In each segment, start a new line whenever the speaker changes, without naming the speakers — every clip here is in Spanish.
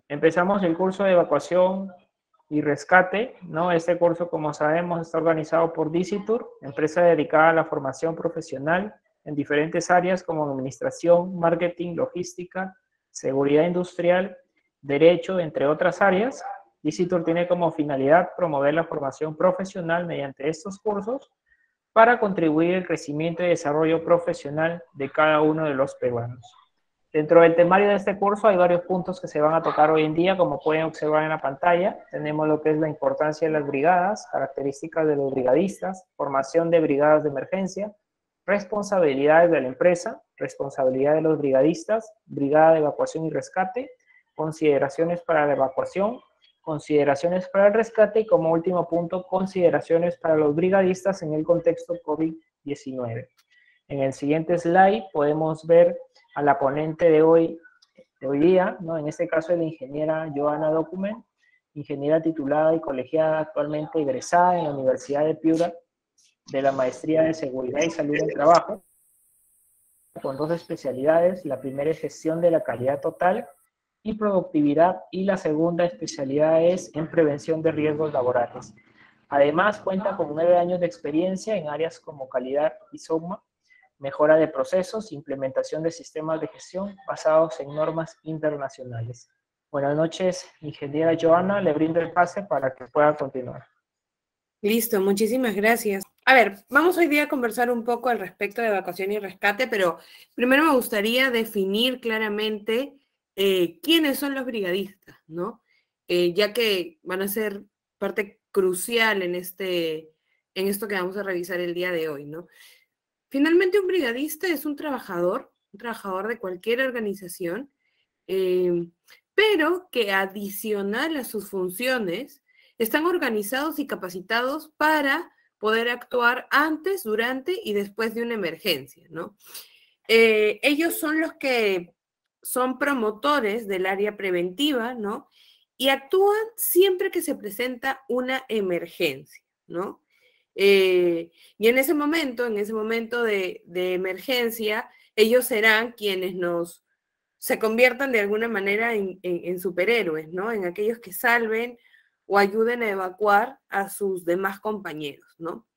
Empezamos el curso de evacuación y rescate, ¿no? Este curso, como sabemos, está organizado por Dicitur, empresa dedicada a la formación profesional en diferentes áreas como administración, marketing, logística, seguridad industrial, derecho, entre otras áreas. Dicitur tiene como finalidad promover la formación profesional mediante estos cursos para contribuir al crecimiento y desarrollo profesional de cada uno de los peruanos. Dentro del temario de este curso hay varios puntos que se van a tocar hoy en día, como pueden observar en la pantalla. Tenemos lo que es la importancia de las brigadas, características de los brigadistas, formación de brigadas de emergencia, responsabilidades de la empresa, responsabilidad de los brigadistas, brigada de evacuación y rescate, consideraciones para la evacuación, consideraciones para el rescate y como último punto, consideraciones para los brigadistas en el contexto COVID-19. En el siguiente slide podemos ver a la ponente de hoy día, ¿no? En este caso es la ingeniera Joana Document, ingeniera titulada y colegiada, actualmente egresada en la Universidad de Piura de la Maestría de Seguridad y Salud en Trabajo, con 2 especialidades. La primera es gestión de la calidad total y productividad, y la segunda especialidad es en prevención de riesgos laborales. Además, cuenta con 9 años de experiencia en áreas como calidad y SOCMA, mejora de procesos, implementación de sistemas de gestión basados en normas internacionales. Buenas noches, ingeniera Joana, le brindo el pase para que pueda continuar.
Listo, muchísimas gracias. A ver, vamos hoy día a conversar un poco al respecto de evacuación y rescate, pero primero me gustaría definir claramente quiénes son los brigadistas, ¿no? Ya que van a ser parte crucial en esto que vamos a revisar el día de hoy, ¿no? Finalmente, un brigadista es un trabajador de cualquier organización, pero que adicional a sus funciones, están organizados y capacitados para poder actuar antes, durante y después de una emergencia, ¿no? Ellos son los que son promotores del área preventiva, ¿no? Y actúan siempre que se presenta una emergencia, ¿no? Y en ese momento de emergencia, ellos serán quienes se conviertan de alguna manera en superhéroes, ¿no? En aquellos que salven o ayuden a evacuar a sus demás compañeros, ¿no?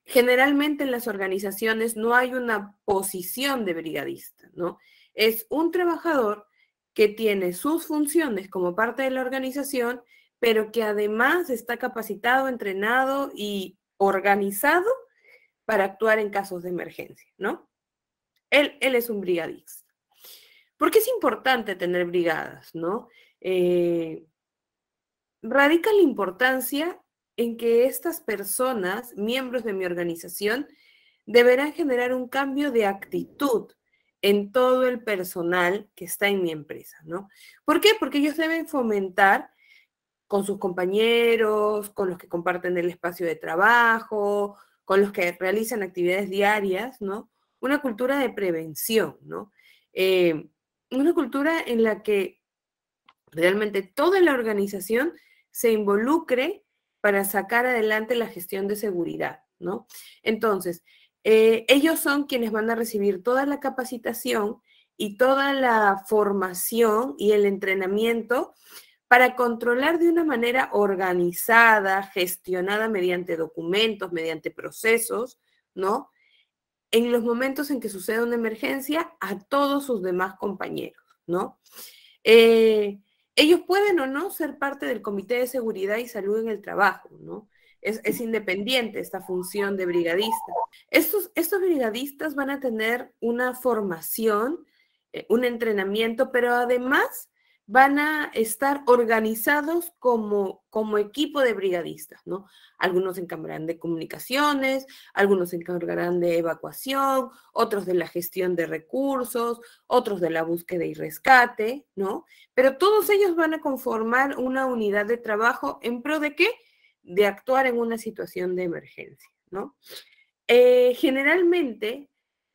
Generalmente en las organizaciones no hay una posición de brigadista, ¿no? Es un trabajador que tiene sus funciones como parte de la organización, pero que además está capacitado, entrenado y organizado para actuar en casos de emergencia, ¿no? Él es un brigadista. ¿Por qué es importante tener brigadas, no? Radica la importancia en que estas personas, miembros de mi organización, deberán generar un cambio de actitud en todo el personal que está en mi empresa, ¿no? ¿Por qué? Porque ellos deben fomentar con sus compañeros, con los que comparten el espacio de trabajo, con los que realizan actividades diarias, ¿no? Una cultura de prevención, ¿no? Una cultura en la que realmente toda la organización se involucre para sacar adelante la gestión de seguridad, ¿no? Entonces, ellos son quienes van a recibir toda la capacitación y toda la formación y el entrenamiento para controlar de una manera organizada, gestionada mediante documentos, mediante procesos, ¿no? En los momentos en que sucede una emergencia a todos sus demás compañeros, ¿no? Ellos pueden o no ser parte del Comité de Seguridad y Salud en el Trabajo, ¿no? Es independiente esta función de brigadista. Estos brigadistas van a tener una formación, un entrenamiento, pero además van a estar organizados como equipo de brigadistas, ¿no? Algunos se encargarán de comunicaciones, algunos se encargarán de evacuación, otros de la gestión de recursos, otros de la búsqueda y rescate, ¿no? Pero todos ellos van a conformar una unidad de trabajo en pro de ¿qué? De actuar en una situación de emergencia, ¿no? Generalmente,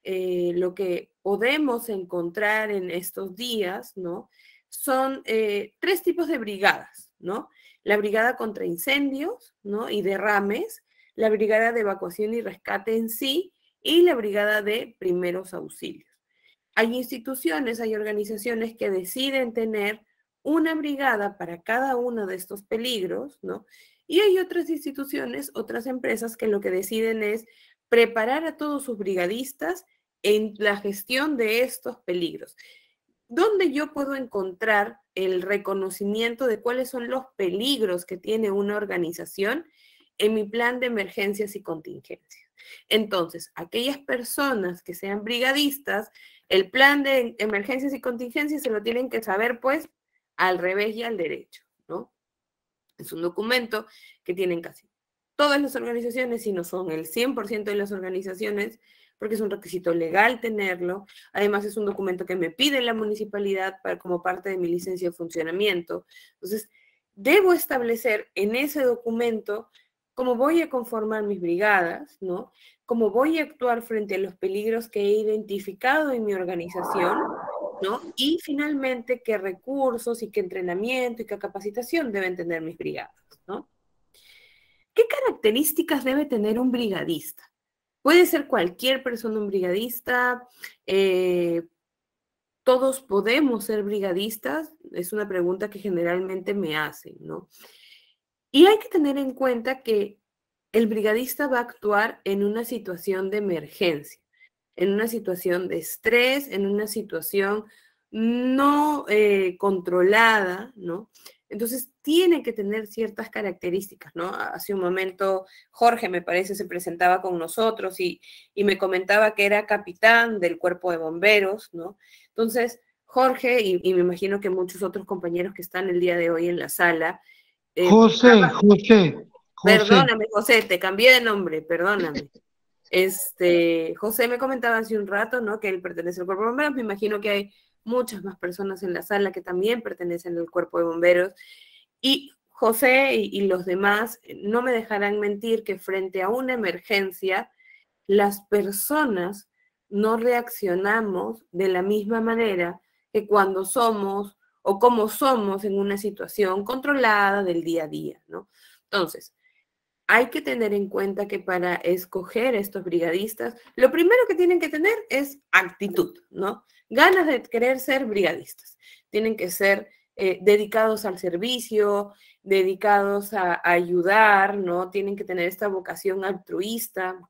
lo que podemos encontrar en estos días, ¿no? Son 3 tipos de brigadas, ¿no? La brigada contra incendios, ¿no? Y derrames, la brigada de evacuación y rescate en sí, y la brigada de primeros auxilios. Hay instituciones, hay organizaciones que deciden tener una brigada para cada uno de estos peligros, ¿no? Y hay otras instituciones, otras empresas que lo que deciden es preparar a todos sus brigadistas en la gestión de estos peligros. ¿Dónde yo puedo encontrar el reconocimiento de cuáles son los peligros que tiene una organización? En mi plan de emergencias y contingencias. Entonces, aquellas personas que sean brigadistas, el plan de emergencias y contingencias se lo tienen que saber, pues, al revés y al derecho, ¿no? Es un documento que tienen casi todas las organizaciones, si no son el 100% de las organizaciones, porque es un requisito legal tenerlo. Además, es un documento que me pide la municipalidad como parte de mi licencia de funcionamiento. Entonces, debo establecer en ese documento cómo voy a conformar mis brigadas, ¿no? Cómo voy a actuar frente a los peligros que he identificado en mi organización, ¿no? Y finalmente, qué recursos y qué entrenamiento y qué capacitación deben tener mis brigadas, ¿no? ¿Qué características debe tener un brigadista? Puede ser cualquier persona un brigadista, todos podemos ser brigadistas, es una pregunta que generalmente me hacen, ¿no? Y hay que tener en cuenta que el brigadista va a actuar en una situación de emergencia, en una situación de estrés, en una situación no controlada, ¿no? Entonces, tiene que tener ciertas características, ¿no? Hace un momento Jorge, me parece, se presentaba con nosotros y me comentaba que era capitán del cuerpo de bomberos, ¿no? Entonces, Jorge, y me imagino que muchos otros compañeros que están el día de hoy en la sala.
José.
Perdóname, José, te cambié de nombre, perdóname. José me comentaba hace un rato, ¿no? Que él pertenece al cuerpo de bomberos. Me imagino que hay muchas más personas en la sala que también pertenecen al cuerpo de bomberos. Y José y los demás no me dejarán mentir que frente a una emergencia, las personas no reaccionamos de la misma manera que cuando somos o como somos en una situación controlada del día a día, ¿no? Entonces, hay que tener en cuenta que para escoger estos brigadistas, lo primero que tienen que tener es actitud, ¿no? Ganas de querer ser brigadistas. Tienen que ser dedicados al servicio, dedicados a ayudar, ¿no? Tienen que tener esta vocación altruista,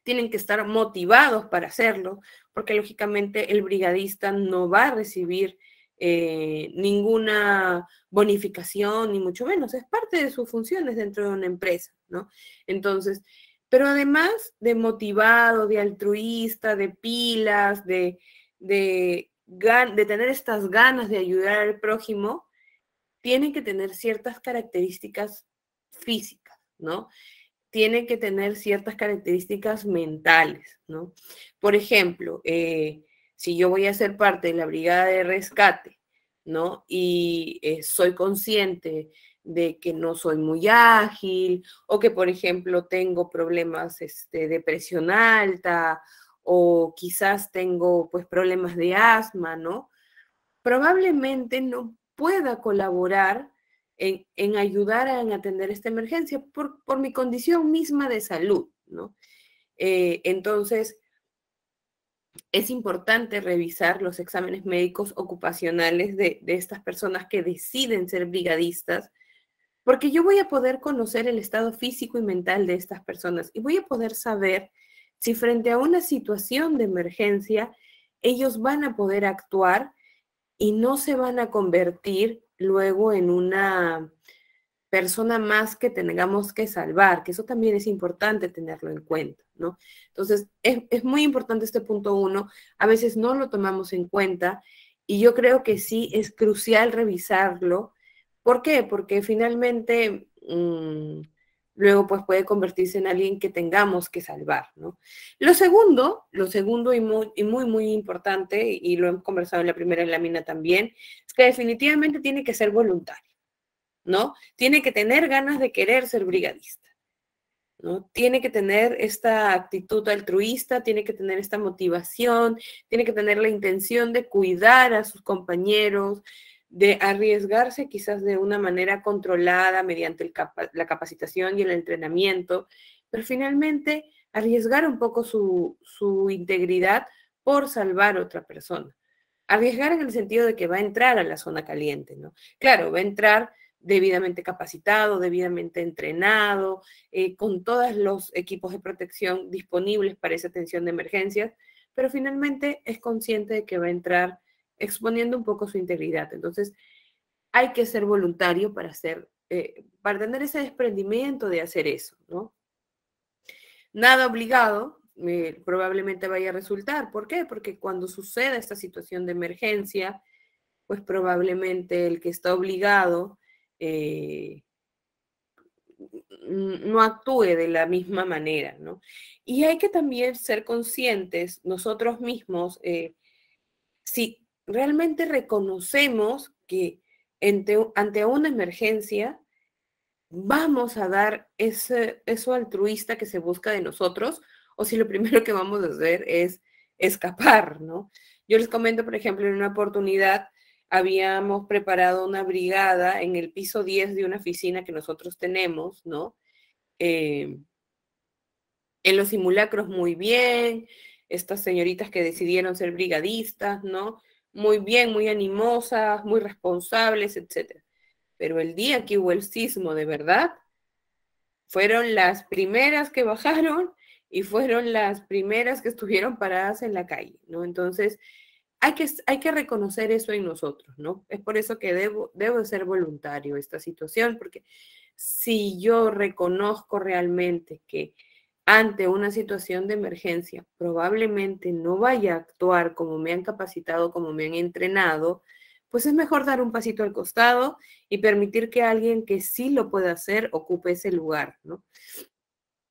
tienen que estar motivados para hacerlo, porque lógicamente el brigadista no va a recibir ninguna bonificación, ni mucho menos, es parte de sus funciones dentro de una empresa, ¿no? Entonces, pero además de motivado, de altruista, de pilas, de tener estas ganas de ayudar al prójimo, tienen que tener ciertas características físicas, ¿no? Tienen que tener ciertas características mentales, ¿no? Por ejemplo, si yo voy a ser parte de la brigada de rescate, ¿no? Y soy consciente de que no soy muy ágil o que, por ejemplo, tengo problemas de presión alta o quizás tengo, pues, problemas de asma, ¿no? Probablemente no pueda colaborar en ayudar a atender esta emergencia por mi condición misma de salud, ¿no? Entonces, es importante revisar los exámenes médicos ocupacionales de estas personas que deciden ser brigadistas, porque yo voy a poder conocer el estado físico y mental de estas personas y voy a poder saber si frente a una situación de emergencia ellos van a poder actuar y no se van a convertir luego en una persona más que tengamos que salvar, que eso también es importante tenerlo en cuenta, ¿no? Entonces, es muy importante este punto 1, a veces no lo tomamos en cuenta y yo creo que sí es crucial revisarlo. ¿Por qué? Porque finalmente luego pues puede convertirse en alguien que tengamos que salvar, ¿no? Lo segundo y muy importante, y lo hemos conversado en la primera lámina también, es que definitivamente tiene que ser voluntario, ¿no? Tiene que tener ganas de querer ser brigadista, ¿no? Tiene que tener esta actitud altruista, tiene que tener esta motivación, tiene que tener la intención de cuidar a sus compañeros, de arriesgarse quizás de una manera controlada mediante la capacitación y el entrenamiento, pero finalmente arriesgar un poco su integridad por salvar a otra persona. Arriesgar en el sentido de que va a entrar a la zona caliente, ¿no? Claro, va a entrar debidamente capacitado, debidamente entrenado, con todos los equipos de protección disponibles para esa atención de emergencias, pero finalmente es consciente de que va a entrar exponiendo un poco su integridad. Entonces, hay que ser voluntario para tener ese desprendimiento de hacer eso, ¿no? Nada obligado, probablemente vaya a resultar. ¿Por qué? Porque cuando suceda esta situación de emergencia, pues probablemente el que está obligado no actúe de la misma manera, ¿no? Y hay que también ser conscientes nosotros mismos, si realmente reconocemos que ante una emergencia vamos a dar eso altruista que se busca de nosotros, o si lo primero que vamos a hacer es escapar, ¿no? Yo les comento, por ejemplo, en una oportunidad habíamos preparado una brigada en el piso 10 de una oficina que nosotros tenemos, ¿no? En los simulacros muy bien, estas señoritas que decidieron ser brigadistas, ¿no? Muy bien, muy animosas, muy responsables, etc. Pero el día que hubo el sismo de verdad, fueron las primeras que bajaron y fueron las primeras que estuvieron paradas en la calle, ¿no? Entonces, hay que reconocer eso en nosotros, ¿no? Es por eso que debo de ser voluntario esta situación, porque si yo reconozco realmente que ante una situación de emergencia probablemente no vaya a actuar como me han capacitado, como me han entrenado, pues es mejor dar un pasito al costado y permitir que alguien que sí lo pueda hacer ocupe ese lugar, ¿no?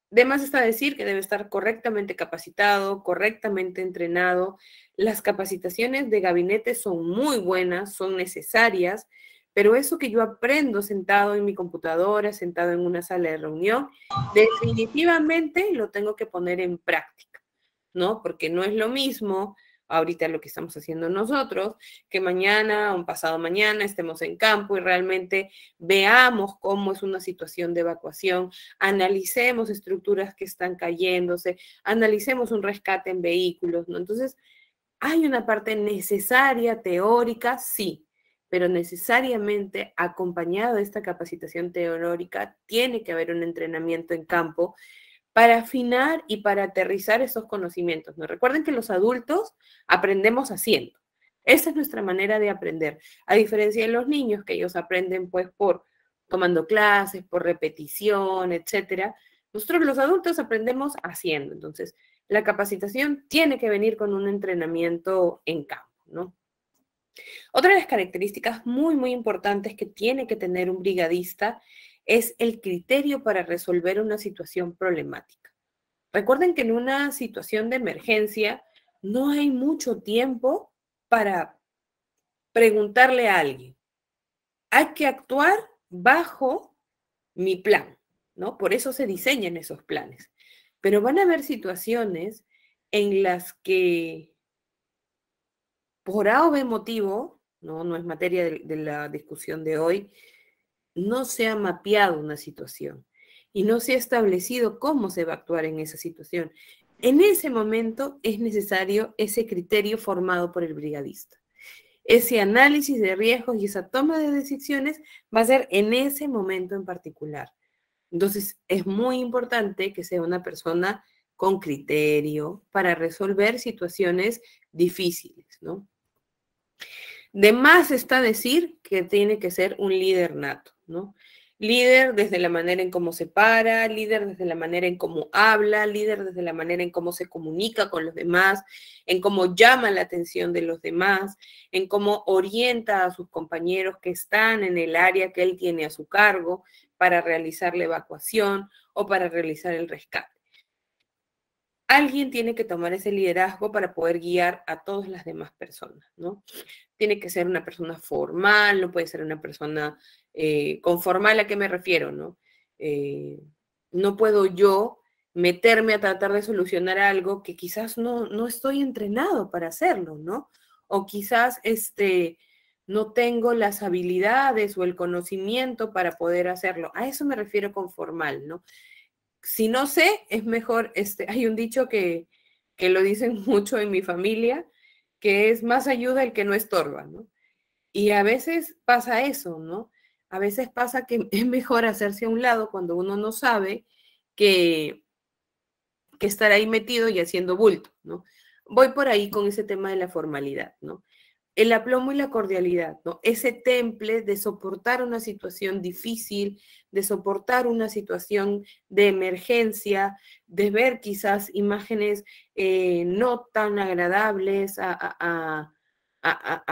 De más está decir que debe estar correctamente capacitado, correctamente entrenado. Las capacitaciones de gabinete son muy buenas, son necesarias, pero eso que yo aprendo sentado en mi computadora, sentado en una sala de reunión, definitivamente lo tengo que poner en práctica, ¿no? Porque no es lo mismo ahorita lo que estamos haciendo nosotros, que mañana o pasado mañana estemos en campo y realmente veamos cómo es una situación de evacuación, analicemos estructuras que están cayéndose, analicemos un rescate en vehículos, ¿no? Entonces, hay una parte necesaria, teórica, sí, pero necesariamente acompañado de esta capacitación teórica tiene que haber un entrenamiento en campo para afinar y para aterrizar esos conocimientos, ¿no? Recuerden que los adultos aprendemos haciendo. Esa es nuestra manera de aprender, a diferencia de los niños, que ellos aprenden pues por tomando clases, por repetición, etcétera. Nosotros los adultos aprendemos haciendo. Entonces, la capacitación tiene que venir con un entrenamiento en campo, ¿no? Otra de las características muy, muy importantes que tiene que tener un brigadista es el criterio para resolver una situación problemática. Recuerden que en una situación de emergencia no hay mucho tiempo para preguntarle a alguien. Hay que actuar bajo mi plan, ¿no? Por eso se diseñan esos planes. Pero van a haber situaciones en las que por A o B motivo, no es materia de la discusión de hoy, no se ha mapeado una situación y no se ha establecido cómo se va a actuar en esa situación. En ese momento es necesario ese criterio formado por el brigadista. Ese análisis de riesgos y esa toma de decisiones va a ser en ese momento en particular. Entonces, es muy importante que sea una persona con criterio para resolver situaciones difíciles, ¿no? De más está decir que tiene que ser un líder nato, ¿no? Líder desde la manera en cómo se para, líder desde la manera en cómo habla, líder desde la manera en cómo se comunica con los demás, en cómo llama la atención de los demás, en cómo orienta a sus compañeros que están en el área que él tiene a su cargo para realizar la evacuación o para realizar el rescate. Alguien tiene que tomar ese liderazgo para poder guiar a todas las demás personas, ¿no? Tiene que ser una persona formal, no puede ser una persona con formal, ¿a qué me refiero, no? No puedo yo meterme a tratar de solucionar algo que quizás no estoy entrenado para hacerlo, ¿no? O quizás no tengo las habilidades o el conocimiento para poder hacerlo. A eso me refiero con formal, ¿no? si no sé, es mejor, hay un dicho que lo dicen mucho en mi familia, que es más ayuda el que no estorba, ¿no? Y a veces pasa eso, ¿no? A veces pasa que es mejor hacerse a un lado cuando uno no sabe que, que estar ahí metido y haciendo bulto, ¿no? Voy por ahí con ese tema de la formalidad, ¿no? El aplomo y la cordialidad, ¿no? Ese temple de soportar una situación difícil, de soportar una situación de emergencia, de ver quizás imágenes no tan agradables a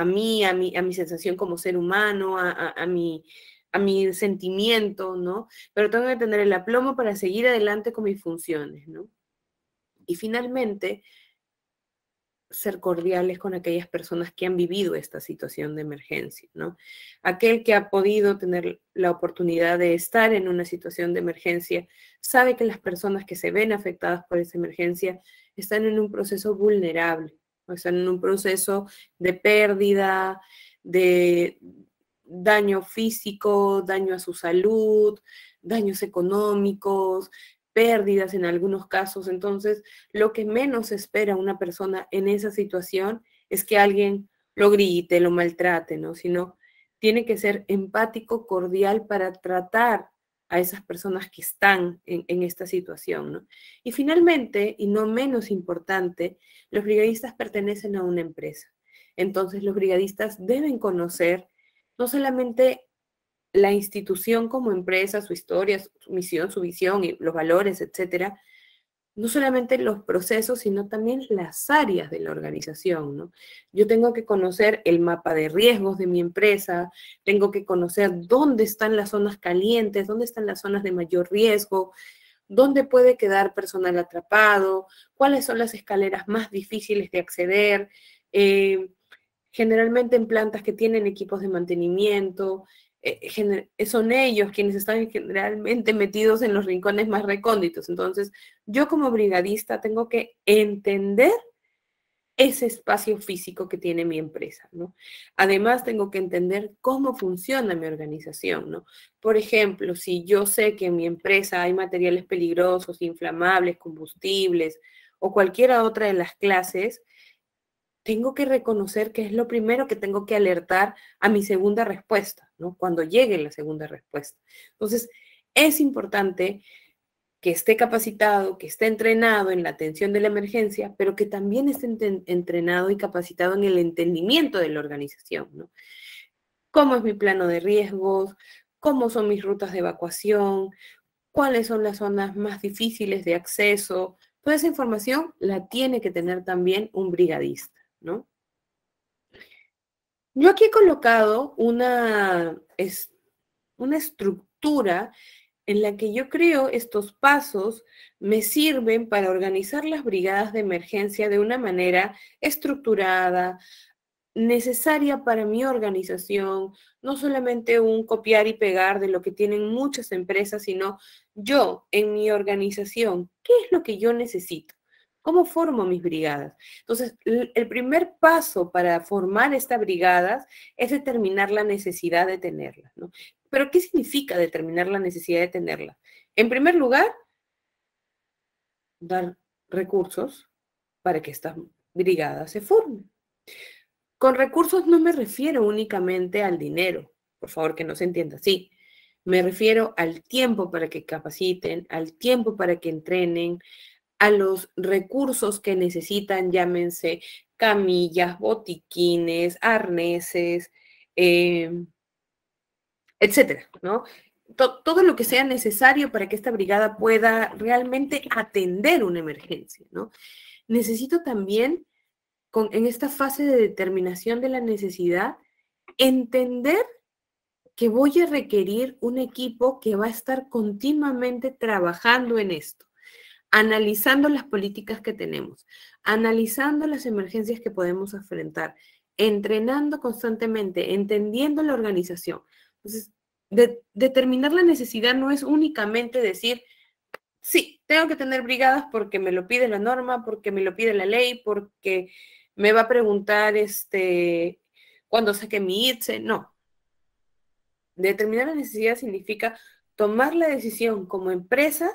mi sensación como ser humano, a mi sentimiento, ¿no? Pero tengo que tener el aplomo para seguir adelante con mis funciones, ¿no? Y finalmente, ser cordiales con aquellas personas que han vivido esta situación de emergencia, ¿no? Aquel que ha podido tener la oportunidad de estar en una situación de emergencia sabe que las personas que se ven afectadas por esa emergencia están en un proceso vulnerable, ¿no? Están en un proceso de pérdida, de daño físico, daño a su salud, daños económicos, pérdidas en algunos casos. Entonces, lo que menos espera una persona en esa situación es que alguien lo grite, lo maltrate, ¿no? Sino tiene que ser empático, cordial para tratar a esas personas que están en esta situación, ¿no? Y finalmente, y no menos importante, los brigadistas pertenecen a una empresa. Entonces, los brigadistas deben conocer no solamente la institución como empresa, su historia, su misión, su visión y los valores, etcétera, no solamente los procesos, sino también las áreas de la organización, ¿no? Yo tengo que conocer el mapa de riesgos de mi empresa, tengo que conocer dónde están las zonas calientes, dónde están las zonas de mayor riesgo, dónde puede quedar personal atrapado, cuáles son las escaleras más difíciles de acceder, eh, generalmente en plantas que tienen equipos de mantenimiento, son ellos quienes están generalmente metidos en los rincones más recónditos. Entonces, yo como brigadista tengo que entender ese espacio físico que tiene mi empresa, ¿no? Además, tengo que entender cómo funciona mi organización, ¿no? Por ejemplo, si yo sé que en mi empresa hay materiales peligrosos, inflamables, combustibles o cualquiera otra de las clases, tengo que reconocer que es lo primero que tengo que alertar a mi segunda respuesta, ¿no? Cuando llegue la segunda respuesta. Entonces, es importante que esté capacitado, que esté entrenado en la atención de la emergencia, pero que también esté entrenado y capacitado en el entendimiento de la organización, ¿no? ¿Cómo es mi plano de riesgos? ¿Cómo son mis rutas de evacuación? ¿Cuáles son las zonas más difíciles de acceso? Toda esa información la tiene que tener también un brigadista, ¿no? Yo aquí he colocado una estructura en la que yo creo estos pasos me sirven para organizar las brigadas de emergencia de una manera estructurada, necesaria para mi organización, no solamente un copiar y pegar de lo que tienen muchas empresas, sino yo en mi organización, ¿qué es lo que yo necesito? ¿Cómo formo mis brigadas? Entonces, el primer paso para formar estas brigadas es determinar la necesidad de tenerlas, ¿no? Pero, ¿qué significa determinar la necesidad de tenerlas? En primer lugar, dar recursos para que estas brigadas se formen. Con recursos no me refiero únicamente al dinero, por favor que no se entienda así. Me refiero al tiempo para que capaciten, al tiempo para que entrenen, a los recursos que necesitan, llámense camillas, botiquines, arneses, etcétera, ¿no? Todo lo que sea necesario para que esta brigada pueda realmente atender una emergencia, ¿no? Necesito también, en esta fase de determinación de la necesidad, entender que voy a requerir un equipo que va a estar continuamente trabajando en esto, analizando las políticas que tenemos, analizando las emergencias que podemos enfrentar, entrenando constantemente, entendiendo la organización. Entonces, determinar la necesidad no es únicamente decir, sí, tengo que tener brigadas porque me lo pide la norma, porque me lo pide la ley, porque me va a preguntar cuando saque mi ITSE. No. Determinar la necesidad significa tomar la decisión como empresa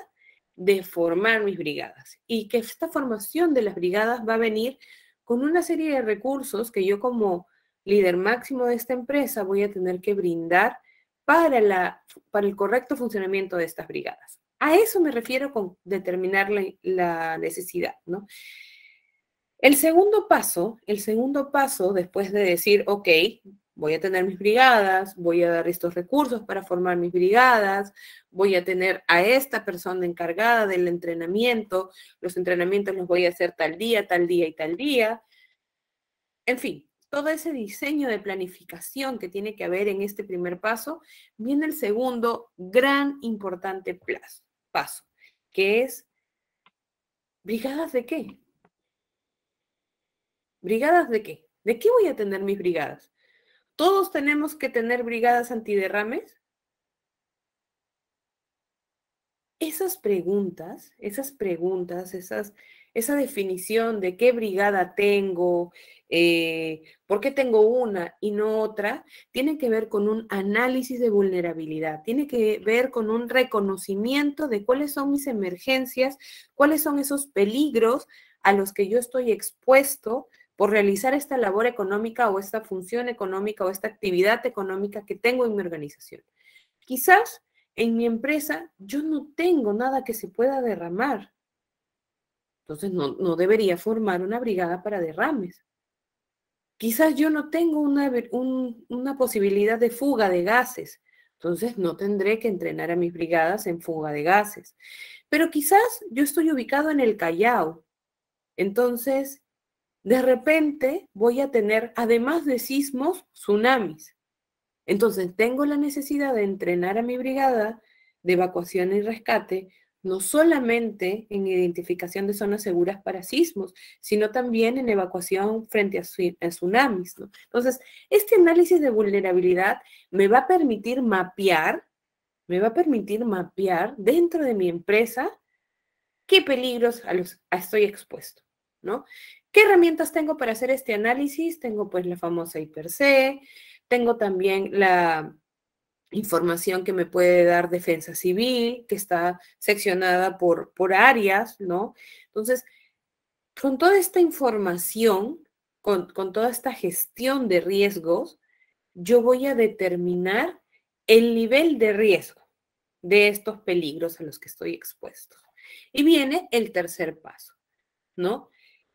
de formar mis brigadas y que esta formación de las brigadas va a venir con una serie de recursos que yo como líder máximo de esta empresa voy a tener que brindar para el correcto funcionamiento de estas brigadas. A eso me refiero con determinar la necesidad, ¿no? El segundo paso, después de decir, ok, voy a tener mis brigadas, voy a dar estos recursos para formar mis brigadas, voy a tener a esta persona encargada del entrenamiento, los entrenamientos los voy a hacer tal día y tal día. En fin, todo ese diseño de planificación que tiene que haber en este primer paso, viene el segundo gran importante paso, que es ¿brigadas de qué? ¿Brigadas de qué? ¿De qué voy a tener mis brigadas? ¿Todos tenemos que tener brigadas antiderrames? Esas preguntas, esa definición de qué brigada tengo, por qué tengo una y no otra, tiene que ver con un análisis de vulnerabilidad, tiene que ver con un reconocimiento de cuáles son mis emergencias, cuáles son esos peligros a los que yo estoy expuesto por realizar esta labor económica o esta función económica o esta actividad económica que tengo en mi organización. Quizás en mi empresa yo no tengo nada que se pueda derramar. Entonces no debería formar una brigada para derrames. Quizás yo no tengo una posibilidad de fuga de gases. Entonces no tendré que entrenar a mis brigadas en fuga de gases. Pero quizás yo estoy ubicado en el Callao. Entonces, de repente voy a tener, además de sismos, tsunamis. Entonces, tengo la necesidad de entrenar a mi brigada de evacuación y rescate, no solamente en identificación de zonas seguras para sismos, sino también en evacuación frente a tsunamis, ¿no? Entonces, este análisis de vulnerabilidad me va a permitir mapear dentro de mi empresa qué peligros estoy expuesto, ¿no? ¿Qué herramientas tengo para hacer este análisis? Tengo pues la famosa I+C, tengo también la información que me puede dar Defensa Civil, que está seccionada por áreas, ¿no? Entonces, con toda esta información, con toda esta gestión de riesgos, yo voy a determinar el nivel de riesgo de estos peligros a los que estoy expuesto. Y viene el tercer paso, ¿no?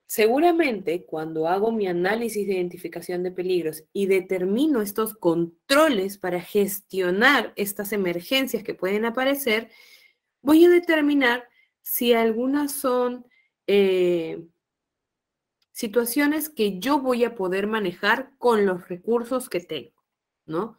Seguramente cuando hago mi análisis de identificación de peligros y determino estos controles para gestionar estas emergencias que pueden aparecer, voy a determinar si algunas son situaciones que yo voy a poder manejar con los recursos que tengo, ¿no?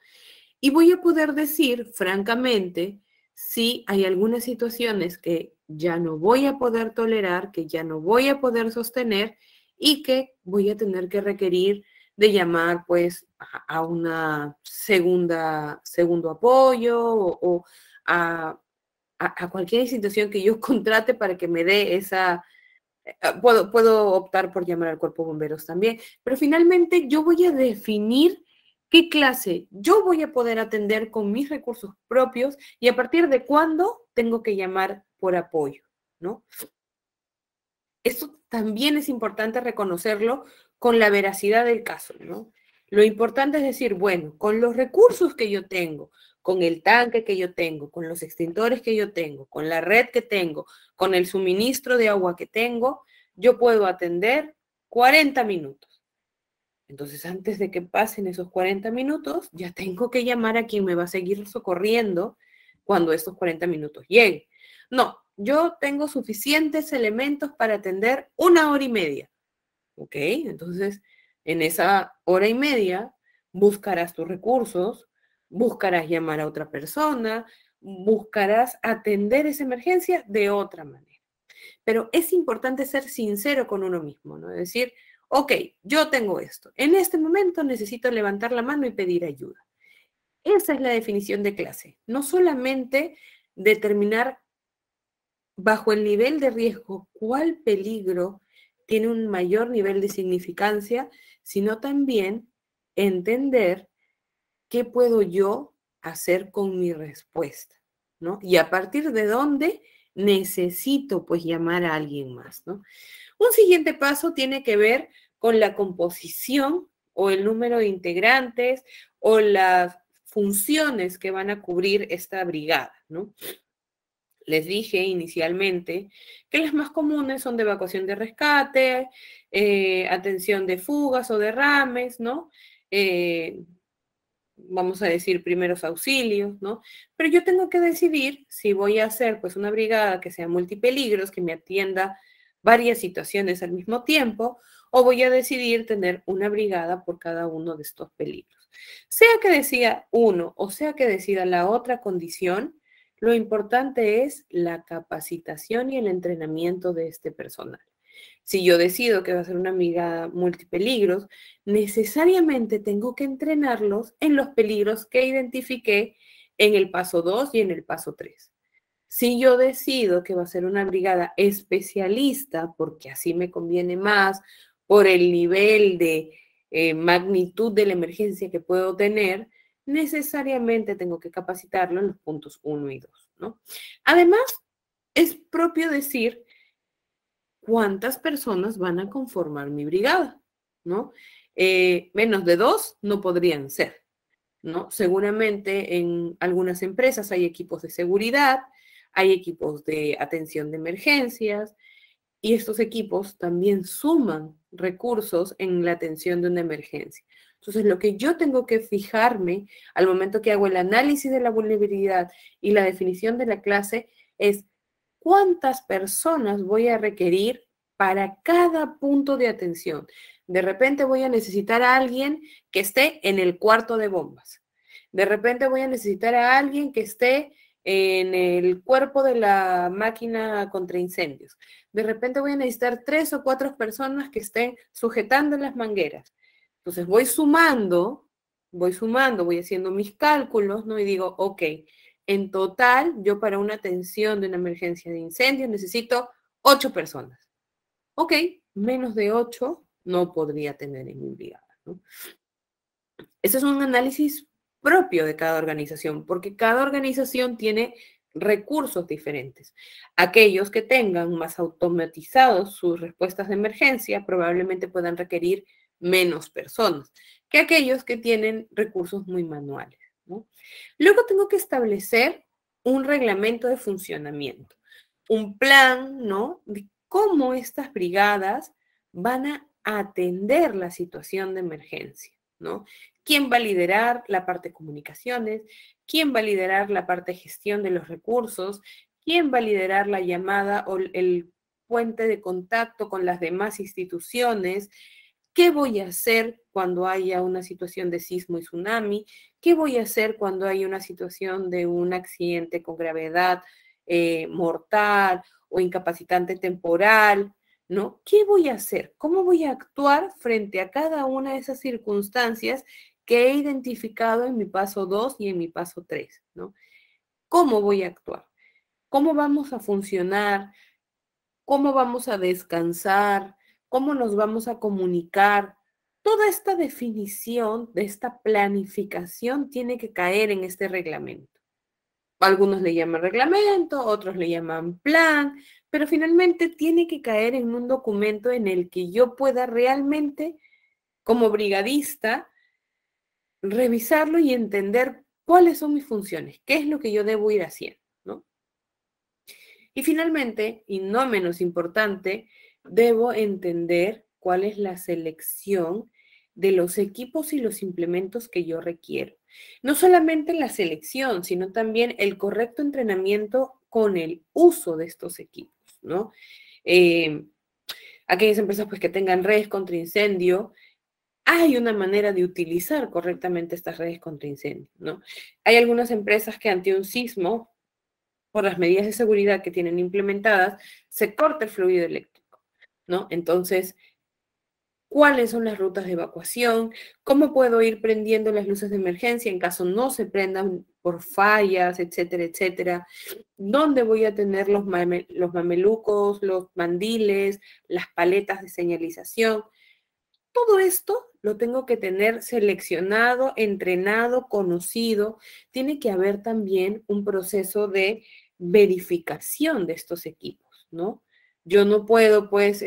Y voy a poder decir, francamente, si hay algunas situaciones que ya no voy a poder tolerar, que ya no voy a poder sostener y que voy a tener que requerir de llamar pues a una segundo apoyo o a cualquier institución que yo contrate para que me dé esa. Puedo optar por llamar al cuerpo de bomberos también, pero finalmente yo voy a definir qué clase yo voy a poder atender con mis recursos propios y a partir de cuándo tengo que llamar por apoyo, ¿no? Esto también es importante reconocerlo con la veracidad del caso, ¿no? Lo importante es decir, bueno, con los recursos que yo tengo, con el tanque que yo tengo, con los extintores que yo tengo, con la red que tengo, con el suministro de agua que tengo, yo puedo atender 40 minutos. Entonces, antes de que pasen esos 40 minutos, ya tengo que llamar a quien me va a seguir socorriendo cuando estos 40 minutos lleguen. No, yo tengo suficientes elementos para atender 1 hora y media. ¿Ok? Entonces, en esa hora y media, buscarás tus recursos, buscarás llamar a otra persona, buscarás atender esa emergencia de otra manera. Pero es importante ser sincero con uno mismo, ¿no? Es decir, ok, yo tengo esto. En este momento necesito levantar la mano y pedir ayuda. Esa es la definición de clase. No solamente determinar bajo el nivel de riesgo cuál peligro tiene un mayor nivel de significancia, sino también entender qué puedo yo hacer con mi respuesta, ¿no? Y a partir de dónde necesito pues llamar a alguien más, ¿no? Un siguiente paso tiene que ver con la composición o el número de integrantes o las funciones que van a cubrir esta brigada, ¿no? Les dije inicialmente que las más comunes son de evacuación de rescate, atención de fugas o derrames, ¿no? Vamos a decir primeros auxilios, ¿no? Pero yo tengo que decidir si voy a hacer pues una brigada que sea multipeligros, que me atienda varias situaciones al mismo tiempo, o voy a decidir tener una brigada por cada uno de estos peligros. Sea que decida uno o sea que decida la otra condición, lo importante es la capacitación y el entrenamiento de este personal. Si yo decido que va a ser una brigada multipeligros, necesariamente tengo que entrenarlos en los peligros que identifiqué en el paso 2 y en el paso 3. Si yo decido que va a ser una brigada especialista, porque así me conviene más, por el nivel de magnitud de la emergencia que puedo tener, necesariamente tengo que capacitarlo en los puntos 1 y 2, ¿no? Además, es propio decir cuántas personas van a conformar mi brigada, ¿no? Menos de 2 no podrían ser, ¿no? Seguramente en algunas empresas hay equipos de seguridad, hay equipos de atención de emergencias y estos equipos también suman recursos en la atención de una emergencia. Entonces, lo que yo tengo que fijarme al momento que hago el análisis de la vulnerabilidad y la definición de la clase es cuántas personas voy a requerir para cada punto de atención. De repente voy a necesitar a alguien que esté en el cuarto de bombas. De repente voy a necesitar a alguien que esté en el cuerpo de la máquina contra incendios. De repente voy a necesitar 3 o 4 personas que estén sujetando las mangueras. Entonces voy sumando, voy haciendo mis cálculos, ¿no? Y digo, ok, en total, yo para una atención de una emergencia de incendios necesito 8 personas. Ok, menos de 8 no podría tener en mi brigada, ¿no? Ese es un análisis propio de cada organización, porque cada organización tiene recursos diferentes. Aquellos que tengan más automatizados sus respuestas de emergencia probablemente puedan requerir menos personas que aquellos que tienen recursos muy manuales, ¿no? Luego tengo que establecer un reglamento de funcionamiento, un plan, ¿no? De cómo estas brigadas van a atender la situación de emergencia, ¿no? ¿Quién va a liderar la parte de comunicaciones? ¿Quién va a liderar la parte de gestión de los recursos? ¿Quién va a liderar la llamada o el puente de contacto con las demás instituciones? ¿Qué voy a hacer cuando haya una situación de sismo y tsunami? ¿Qué voy a hacer cuando haya una situación de un accidente con gravedad mortal o incapacitante temporal? ¿No? ¿Qué voy a hacer? ¿Cómo voy a actuar frente a cada una de esas circunstancias que he identificado en mi paso 2 y en mi paso 3, ¿no? ¿Cómo voy a actuar? ¿Cómo vamos a funcionar? ¿Cómo vamos a descansar? ¿Cómo nos vamos a comunicar? Toda esta definición de esta planificación tiene que caer en este reglamento. Algunos le llaman reglamento, otros le llaman plan, pero finalmente tiene que caer en un documento en el que yo pueda realmente, como brigadista, revisarlo y entender cuáles son mis funciones, qué es lo que yo debo ir haciendo, ¿no? Y finalmente, y no menos importante, debo entender cuál es la selección de los equipos y los implementos que yo requiero. No solamente la selección, sino también el correcto entrenamiento con el uso de estos equipos, ¿no? Aquellas empresas pues, que tengan redes contra incendio, hay una manera de utilizar correctamente estas redes contra incendio, ¿no? Hay algunas empresas que ante un sismo, por las medidas de seguridad que tienen implementadas, se corta el fluido eléctrico, ¿no? Entonces, ¿cuáles son las rutas de evacuación? ¿Cómo puedo ir prendiendo las luces de emergencia en caso no se prendan por fallas, etcétera, etcétera? ¿Dónde voy a tener los mamelucos, los mandiles, las paletas de señalización? Todo esto lo tengo que tener seleccionado, entrenado, conocido. Tiene que haber también un proceso de verificación de estos equipos, ¿no? Yo no puedo, pues,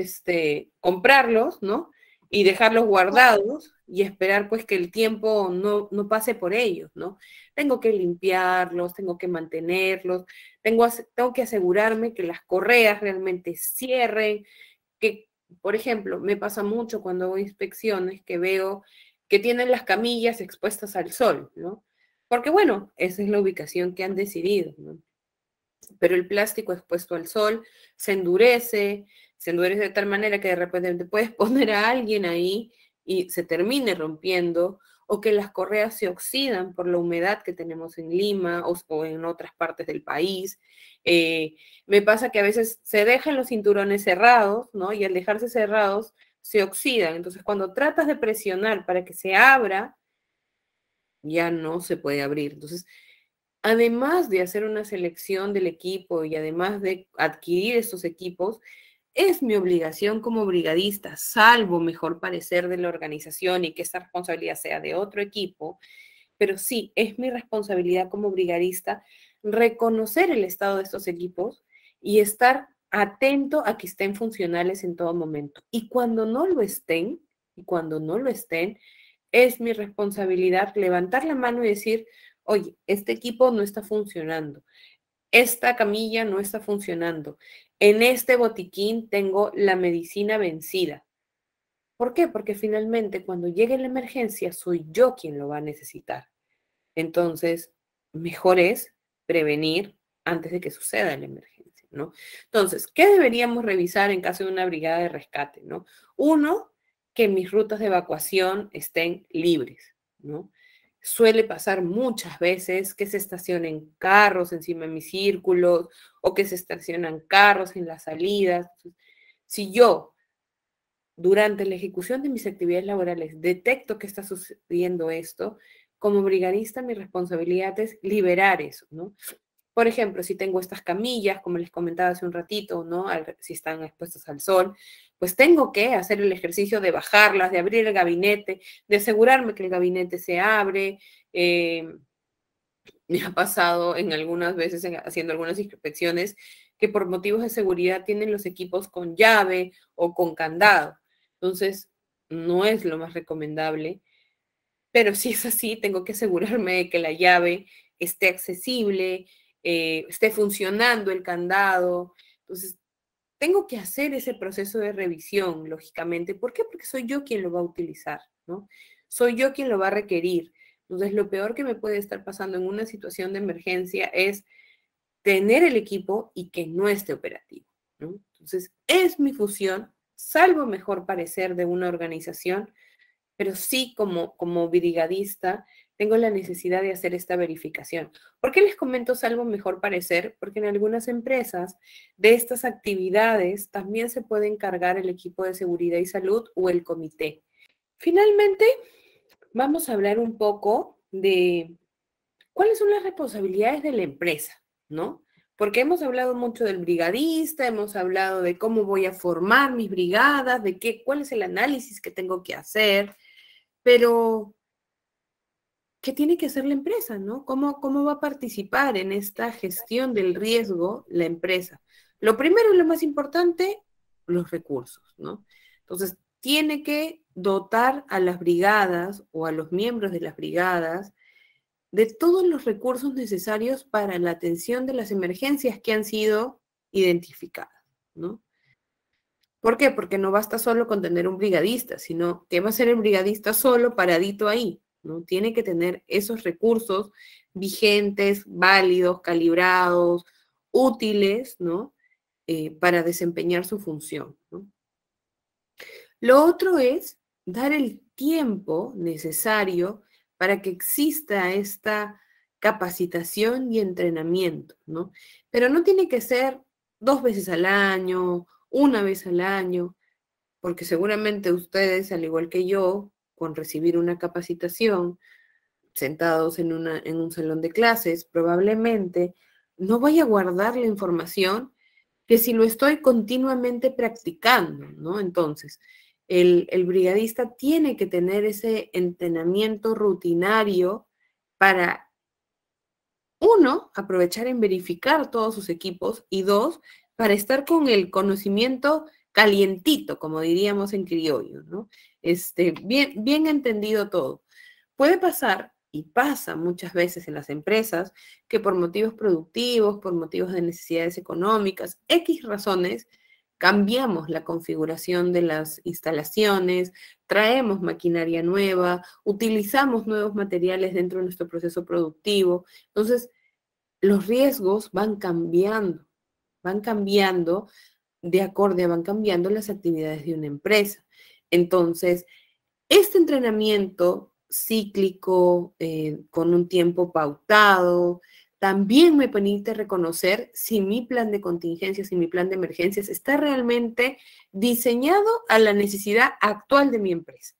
comprarlos, ¿no? Y dejarlos guardados y esperar, pues, que el tiempo no pase por ellos, ¿no? Tengo que limpiarlos, tengo que mantenerlos, tengo que asegurarme que las correas realmente cierren, que, por ejemplo, me pasa mucho cuando hago inspecciones que veo que tienen las camillas expuestas al sol, ¿no? Porque, bueno, esa es la ubicación que han decidido, ¿no? Pero el plástico expuesto al sol se endurece de tal manera que de repente te puedes poner a alguien ahí y se termine rompiendo, o que las correas se oxidan por la humedad que tenemos en Lima o en otras partes del país. Me pasa que a veces se dejan los cinturones cerrados, ¿no? Y al dejarse cerrados se oxidan. Entonces, cuando tratas de presionar para que se abra, ya no se puede abrir. Entonces, además de hacer una selección del equipo y además de adquirir estos equipos, es mi obligación como brigadista, salvo mejor parecer de la organización y que esta responsabilidad sea de otro equipo, pero sí, es mi responsabilidad como brigadista reconocer el estado de estos equipos y estar atento a que estén funcionales en todo momento. Y cuando no lo estén, es mi responsabilidad levantar la mano y decir, oye, este equipo no está funcionando, esta camilla no está funcionando, en este botiquín tengo la medicina vencida. ¿Por qué? Porque finalmente cuando llegue la emergencia soy yo quien lo va a necesitar. Entonces, mejor es prevenir antes de que suceda la emergencia, ¿no? Entonces, ¿qué deberíamos revisar en caso de una brigada de rescate, ¿no? Uno, que mis rutas de evacuación estén libres, ¿no? Suele pasar muchas veces que se estacionen carros encima de mis círculos o que se estacionan carros en las salidas. Si yo durante la ejecución de mis actividades laborales detecto que está sucediendo esto, como brigadista mi responsabilidad es liberar eso, ¿no? Por ejemplo, si tengo estas camillas, como les comentaba hace un ratito, ¿no? Si están expuestas al sol, pues tengo que hacer el ejercicio de bajarlas, de abrir el gabinete, de asegurarme que el gabinete se abre. Me ha pasado en algunas veces haciendo algunas inspecciones que por motivos de seguridad tienen los equipos con llave o con candado. Entonces, no es lo más recomendable, pero si es así, tengo que asegurarme de que la llave esté accesible, esté funcionando el candado. Entonces, tengo que hacer ese proceso de revisión, lógicamente. ¿Por qué? Porque soy yo quien lo va a utilizar, ¿no? Soy yo quien lo va a requerir. Entonces, lo peor que me puede estar pasando en una situación de emergencia es tener el equipo y que no esté operativo, ¿no? Entonces, es mi función, salvo mejor parecer de una organización, pero sí como brigadista tengo la necesidad de hacer esta verificación. ¿Por qué les comento salvo mejor parecer? Porque en algunas empresas de estas actividades también se puede encargar el equipo de seguridad y salud o el comité. Finalmente, vamos a hablar un poco de cuáles son las responsabilidades de la empresa, ¿no? Porque hemos hablado mucho del brigadista, hemos hablado de cómo voy a formar mis brigadas, cuál es el análisis que tengo que hacer, pero ¿qué tiene que hacer la empresa, no? ¿Cómo va a participar en esta gestión del riesgo la empresa? Lo primero y lo más importante, los recursos, ¿no? Entonces, tiene que dotar a las brigadas o a los miembros de las brigadas de todos los recursos necesarios para la atención de las emergencias que han sido identificadas, ¿no? ¿Por qué? Porque no basta solo con tener un brigadista, sino que va a ser el brigadista solo paradito ahí, ¿no? Tiene que tener esos recursos vigentes, válidos, calibrados, útiles, ¿no? Para desempeñar su función, ¿no? Lo otro es dar el tiempo necesario para que exista esta capacitación y entrenamiento, ¿no? Pero no tiene que ser 2 veces al año, una vez al año, porque seguramente ustedes, al igual que yo, con recibir una capacitación, sentados en un salón de clases, probablemente no vaya a guardar la información que si lo estoy continuamente practicando, ¿no? Entonces, el brigadista tiene que tener ese entrenamiento rutinario para Uno, aprovechar en verificar todos sus equipos y dos, para estar con el conocimiento calientito, como diríamos en criollo, ¿no? Bien entendido todo. Puede pasar, y pasa muchas veces en las empresas, que por motivos productivos, por motivos de necesidades económicas, X razones, cambiamos la configuración de las instalaciones, traemos maquinaria nueva, utilizamos nuevos materiales dentro de nuestro proceso productivo. Entonces, los riesgos van cambiando de acorde, van cambiando las actividades de una empresa. Entonces, este entrenamiento cíclico, con un tiempo pautado, también me permite reconocer si mi plan de contingencias, si mi plan de emergencias está realmente diseñado a la necesidad actual de mi empresa.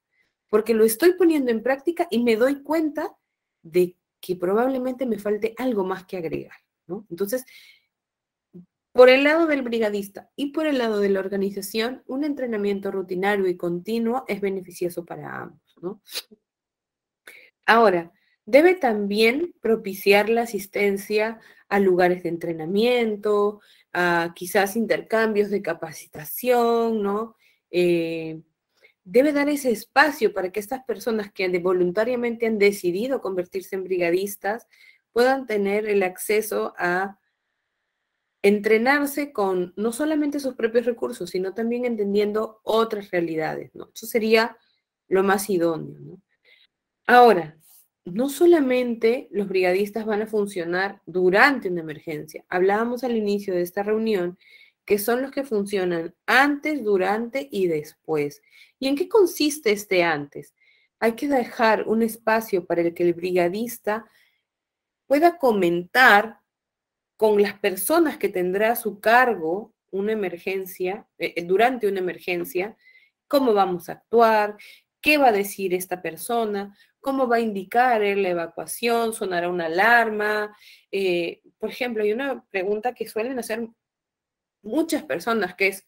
Porque lo estoy poniendo en práctica y me doy cuenta de que probablemente me falte algo más que agregar, ¿no? Entonces, por el lado del brigadista y por el lado de la organización, un entrenamiento rutinario y continuo es beneficioso para ambos, ¿no? Ahora, debe también propiciar la asistencia a lugares de entrenamiento, a quizás intercambios de capacitación, ¿no? Debe dar ese espacio para que estas personas que voluntariamente han decidido convertirse en brigadistas puedan tener el acceso a entrenarse con no solamente sus propios recursos, sino también entendiendo otras realidades, ¿no? Eso sería lo más idóneo, ¿no? Ahora, no solamente los brigadistas van a funcionar durante una emergencia. Hablábamos al inicio de esta reunión que son los que funcionan antes, durante y después. ¿Y en qué consiste este antes? Hay que dejar un espacio para el que el brigadista pueda comentar con las personas que tendrá a su cargo una emergencia, durante una emergencia, cómo vamos a actuar, qué va a decir esta persona, cómo va a indicar la evacuación, sonará una alarma. Por ejemplo, hay una pregunta que suelen hacer muchas personas, que es,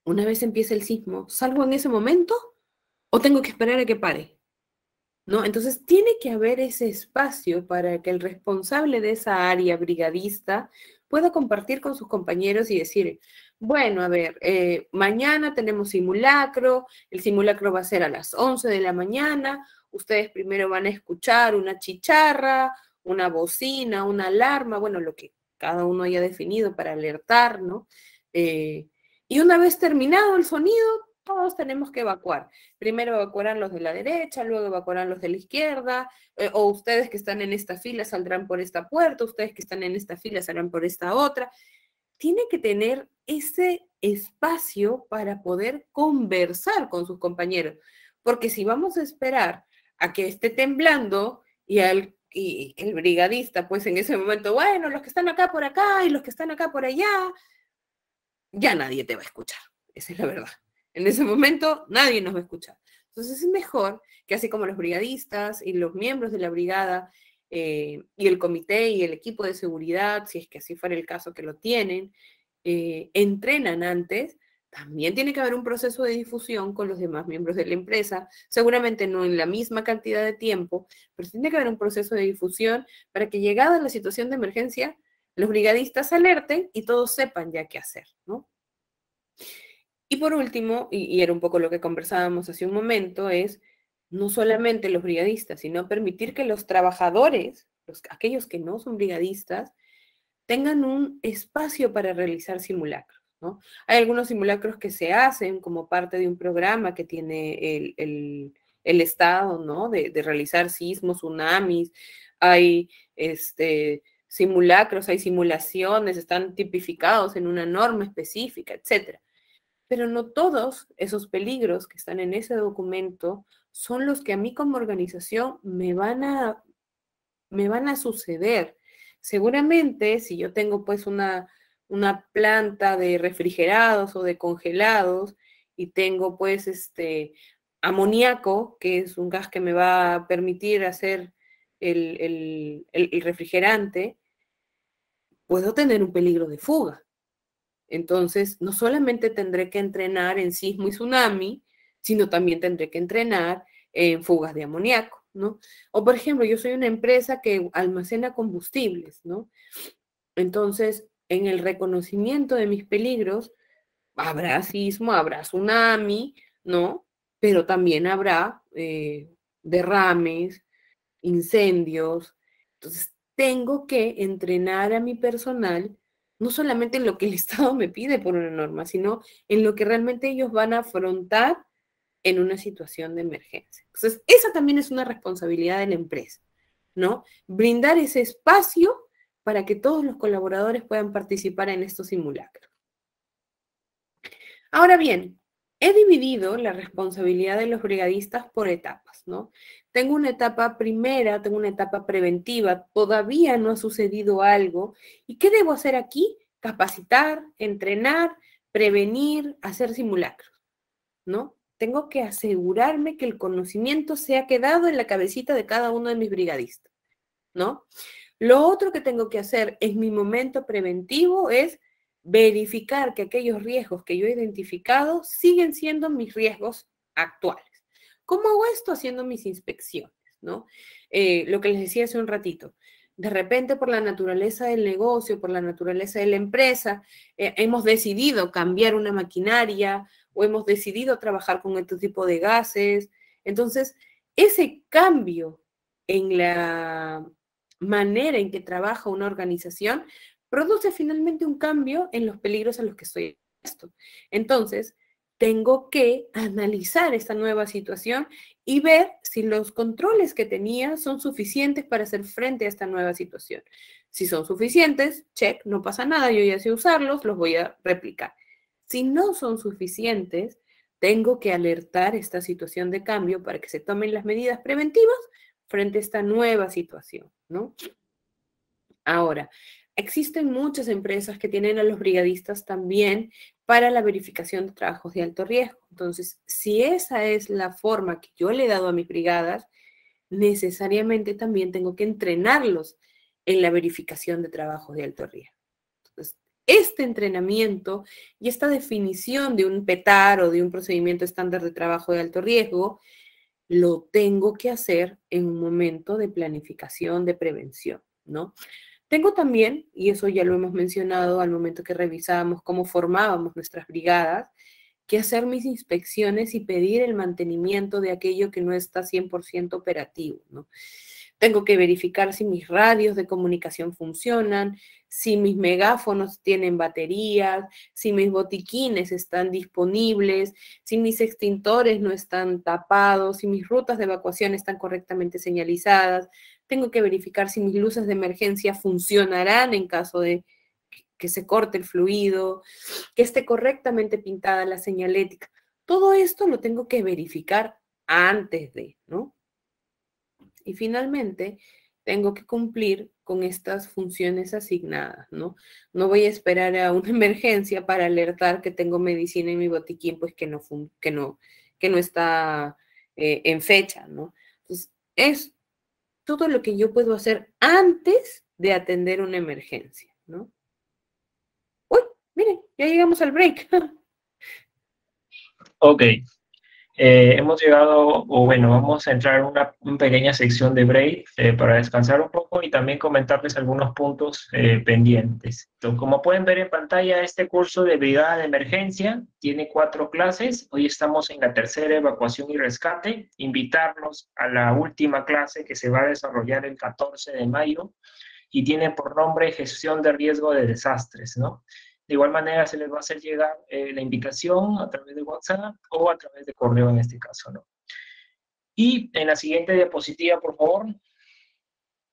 una vez empieza el sismo, ¿salgo en ese momento o tengo que esperar a que pare? ¿No? Entonces, tiene que haber ese espacio para que el responsable de esa área brigadista pueda compartir con sus compañeros y decir, bueno, a ver, mañana tenemos simulacro, el simulacro va a ser a las 11 de la mañana, ustedes primero van a escuchar una chicharra, una bocina, una alarma, bueno, lo que cada uno haya definido para alertar, ¿no? Y una vez terminado el sonido, todos tenemos que evacuar. Primero evacuarán los de la derecha, luego evacuarán los de la izquierda, o ustedes que están en esta fila saldrán por esta puerta, ustedes que están en esta fila saldrán por esta otra. Tiene que tener ese espacio para poder conversar con sus compañeros, porque si vamos a esperar a que esté temblando y el brigadista, pues en ese momento, bueno, los que están acá por acá y los que están acá por allá, ya nadie te va a escuchar. Esa es la verdad. En ese momento nadie nos va a escuchar. Entonces es mejor que así como los brigadistas y los miembros de la brigada y el comité y el equipo de seguridad, si es que así fuera el caso que lo tienen, entrenan antes, también tiene que haber un proceso de difusión con los demás miembros de la empresa, seguramente no en la misma cantidad de tiempo, pero tiene que haber un proceso de difusión para que llegada la situación de emergencia, los brigadistas alerten y todos sepan ya qué hacer, ¿no? Y por último, y era un poco lo que conversábamos hace un momento, es no solamente los brigadistas, sino permitir que los trabajadores, aquellos que no son brigadistas, tengan un espacio para realizar simulacros, ¿no? Hay algunos simulacros que se hacen como parte de un programa que tiene el Estado, ¿no? De realizar sismos, tsunamis, hay simulacros, hay simulaciones, están tipificados en una norma específica, etcétera. Pero no todos esos peligros que están en ese documento son los que a mí como organización me van a suceder. Seguramente, si yo tengo pues una planta de refrigerados o de congelados y tengo pues amoníaco, que es un gas que me va a permitir hacer el refrigerante, puedo tener un peligro de fuga. Entonces, no solamente tendré que entrenar en sismo y tsunami, sino también tendré que entrenar en fugas de amoníaco. ¿no? O, por ejemplo, yo soy una empresa que almacena combustibles, ¿no? Entonces, en el reconocimiento de mis peligros, habrá sismo, habrá tsunami, ¿no? Pero también habrá derrames, incendios. Entonces, tengo que entrenar a mi personal, no solamente en lo que el Estado me pide por una norma, sino en lo que realmente ellos van a afrontar en una situación de emergencia. Entonces, esa también es una responsabilidad de la empresa, ¿no? Brindar ese espacio para que todos los colaboradores puedan participar en estos simulacros. Ahora bien, he dividido la responsabilidad de los brigadistas por etapas, ¿no? Tengo una etapa primera, tengo una etapa preventiva, todavía no ha sucedido algo. ¿Y qué debo hacer aquí? Capacitar, entrenar, prevenir, hacer simulacros, ¿no? Tengo que asegurarme que el conocimiento se ha quedado en la cabecita de cada uno de mis brigadistas, ¿no? Lo otro que tengo que hacer en mi momento preventivo es verificar que aquellos riesgos que yo he identificado siguen siendo mis riesgos actuales. ¿Cómo hago esto? Haciendo mis inspecciones, ¿no? Lo que les decía hace un ratito. De repente, por la naturaleza del negocio, por la naturaleza de la empresa, hemos decidido cambiar una maquinaria o hemos decidido trabajar con otro tipo de gases. Entonces, ese cambio en la manera en que trabaja una organización produce finalmente un cambio en los peligros a los que estoy expuesto. Entonces, tengo que analizar esta nueva situación y ver si los controles que tenía son suficientes para hacer frente a esta nueva situación. Si son suficientes, check, no pasa nada, yo ya sé usarlos, los voy a replicar. Si no son suficientes, tengo que alertar esta situación de cambio para que se tomen las medidas preventivas frente a esta nueva situación, ¿no? Ahora, existen muchas empresas que tienen a los brigadistas también para la verificación de trabajos de alto riesgo. Entonces, si esa es la forma que yo le he dado a mis brigadas, necesariamente también tengo que entrenarlos en la verificación de trabajos de alto riesgo. Entonces, este entrenamiento y esta definición de un PETAR o de un procedimiento estándar de trabajo de alto riesgo, lo tengo que hacer en un momento de planificación, de prevención, ¿no? Tengo también, y eso ya lo hemos mencionado al momento que revisábamos cómo formábamos nuestras brigadas, que hacer mis inspecciones y pedir el mantenimiento de aquello que no está 100% operativo, ¿no? Tengo que verificar si mis radios de comunicación funcionan, si mis megáfonos tienen baterías, si mis botiquines están disponibles, si mis extintores no están tapados, si mis rutas de evacuación están correctamente señalizadas. Tengo que verificar si mis luces de emergencia funcionarán en caso de que se corte el fluido, que esté correctamente pintada la señalética. Todo esto lo tengo que verificar antes de, ¿no? Y finalmente, tengo que cumplir con estas funciones asignadas, ¿no? No voy a esperar a una emergencia para alertar que tengo medicina en mi botiquín, pues que no está en fecha, ¿no? Entonces, es todo lo que yo puedo hacer antes de atender una emergencia, ¿no? Uy, miren, ya llegamos al break.
Ok, hemos llegado, o bueno, vamos a entrar en una pequeña sección de break para descansar un poco y también comentarles algunos puntos pendientes. Entonces, como pueden ver en pantalla, este curso de Brigada de Emergencia tiene 4 clases. Hoy estamos en la tercera, evacuación y rescate. Invitarlos a la última clase que se va a desarrollar el 14 de mayo y tiene por nombre Gestión de Riesgo de Desastres, ¿no? De igual manera se les va a hacer llegar la invitación a través de WhatsApp o a través de correo en este caso, ¿no? Y en la siguiente diapositiva, por favor,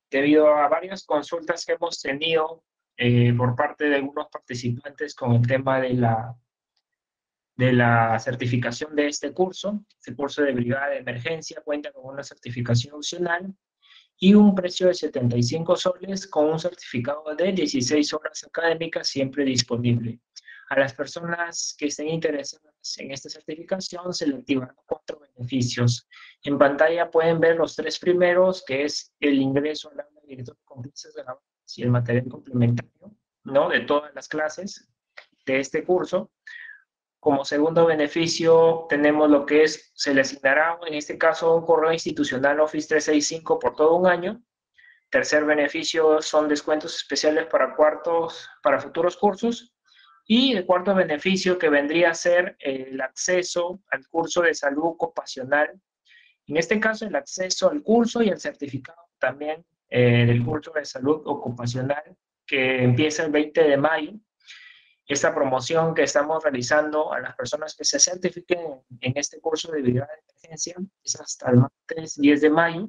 debido a varias consultas que hemos tenido por parte de algunos participantes con el tema de la certificación de este curso de Brigada de Emergencia cuenta con una certificación opcional y un precio de 75 soles con un certificado de 16 horas académicas siempre disponible. A las personas que estén interesadas en esta certificación se le activarán 4 beneficios. En pantalla pueden ver los 3 primeros, que es el ingreso al aula virtual con clases grabadas y el material complementario, ¿no? De todas las clases de este curso. Como segundo beneficio tenemos lo que es, se le asignará en este caso un correo institucional Office 365 por todo un año. Tercer beneficio son descuentos especiales para futuros cursos. Y el cuarto beneficio que vendría a ser el acceso al curso de salud ocupacional. En este caso, el acceso al curso y el certificado también del curso de salud ocupacional que empieza el 20 de mayo. Esta promoción que estamos realizando a las personas que se certifiquen en este curso de brigada de emergencia es hasta el martes 10 de mayo.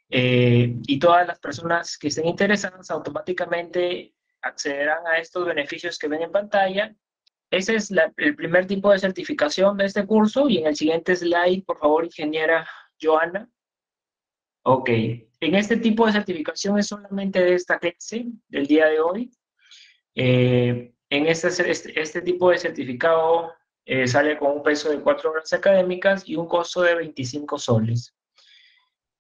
Y todas las personas que estén interesadas automáticamente accederán a estos beneficios que ven en pantalla. Ese es el primer tipo de certificación de este curso. Y en el siguiente slide, por favor, ingeniera Joana. Ok, en este tipo de certificación es solamente de esta clase del día de hoy. En este tipo de certificado sale con un peso de 4 horas académicas y un costo de 25 soles.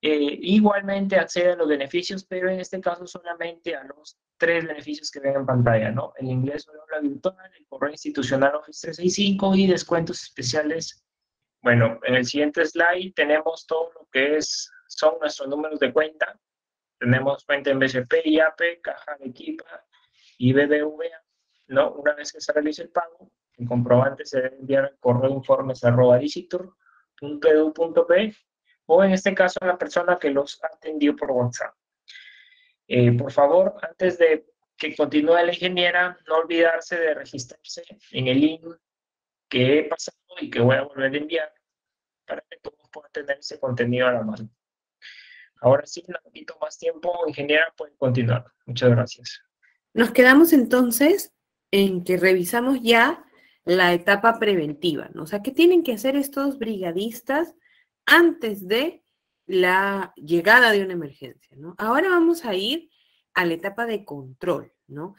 Igualmente accede a los beneficios, pero en este caso solamente a los 3 beneficios que ven en pantalla, ¿no? El ingreso de aula virtual, el correo institucional Office 365 y descuentos especiales. Bueno, en el siguiente slide tenemos todo lo que son nuestros números de cuenta. Tenemos cuenta en BCP, IAPE, Caja Arequipa y BBVA, ¿no? Una vez que se realice el pago, el comprobante se debe enviar al correo informes@dicitur.edu.pe o en este caso a la persona que los atendió por WhatsApp. Por favor, antes de que continúe la ingeniera, no olvidarse de registrarse en el link que he pasado y que voy a volver a enviar para que todos puedan tener ese contenido a la mano. Ahora sí, no quito más tiempo, ingeniera, pueden continuar. Muchas gracias.
Nos quedamos entonces en que revisamos ya la etapa preventiva, ¿no? O sea, ¿qué tienen que hacer estos brigadistas antes de la llegada de una emergencia, ¿no? Ahora vamos a ir a la etapa de control, ¿no?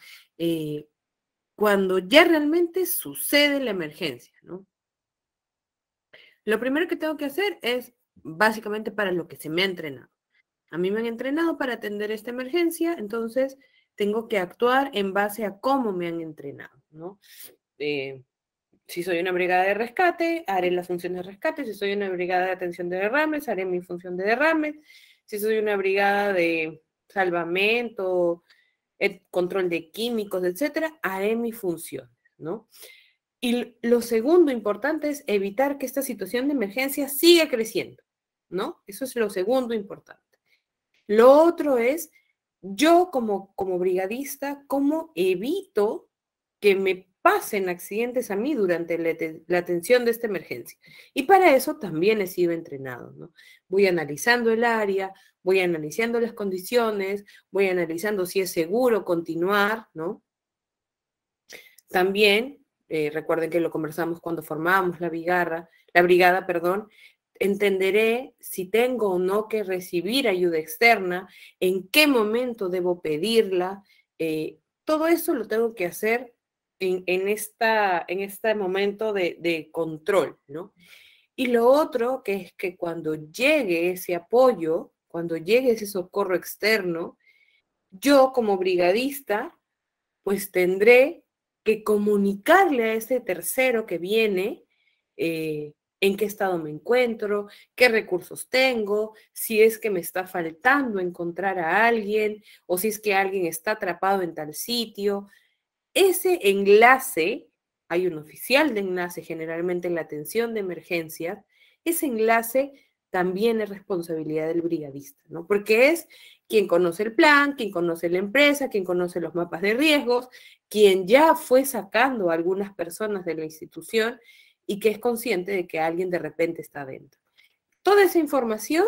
Cuando ya realmente sucede la emergencia, ¿no? Lo primero que tengo que hacer es básicamente para lo que se me ha entrenado. A mí me han entrenado para atender esta emergencia, entonces tengo que actuar en base a cómo me han entrenado, ¿no? Si soy una brigada de rescate, haré las funciones de rescate. Si soy una brigada de atención de derrames, haré mi función de derrames. Si soy una brigada de salvamento, control de químicos, etcétera, haré mi función, ¿no? Y lo segundo importante es evitar que esta situación de emergencia siga creciendo, ¿no? Eso es lo segundo importante. Lo otro es, yo como brigadista, ¿cómo evito que me pasen accidentes a mí durante la atención de esta emergencia? Y para eso también he sido entrenado, ¿no? Voy analizando el área, voy analizando las condiciones, voy analizando si es seguro continuar, ¿no? También, recuerden que lo conversamos cuando formábamos la brigada, perdón, entenderé si tengo o no que recibir ayuda externa, en qué momento debo pedirla. Todo eso lo tengo que hacer en este momento de control, ¿no? Y lo otro que es que cuando llegue ese apoyo, cuando llegue ese socorro externo, yo como brigadista, pues tendré que comunicarle a ese tercero que viene en qué estado me encuentro, qué recursos tengo, si es que me está faltando encontrar a alguien o si es que alguien está atrapado en tal sitio. Ese enlace, hay un oficial de enlace generalmente en la atención de emergencias, ese enlace también es responsabilidad del brigadista, ¿no? Porque es quien conoce el plan, quien conoce la empresa, quien conoce los mapas de riesgos, quien ya fue sacando a algunas personas de la institución y que es consciente de que alguien de repente está dentro. Toda esa información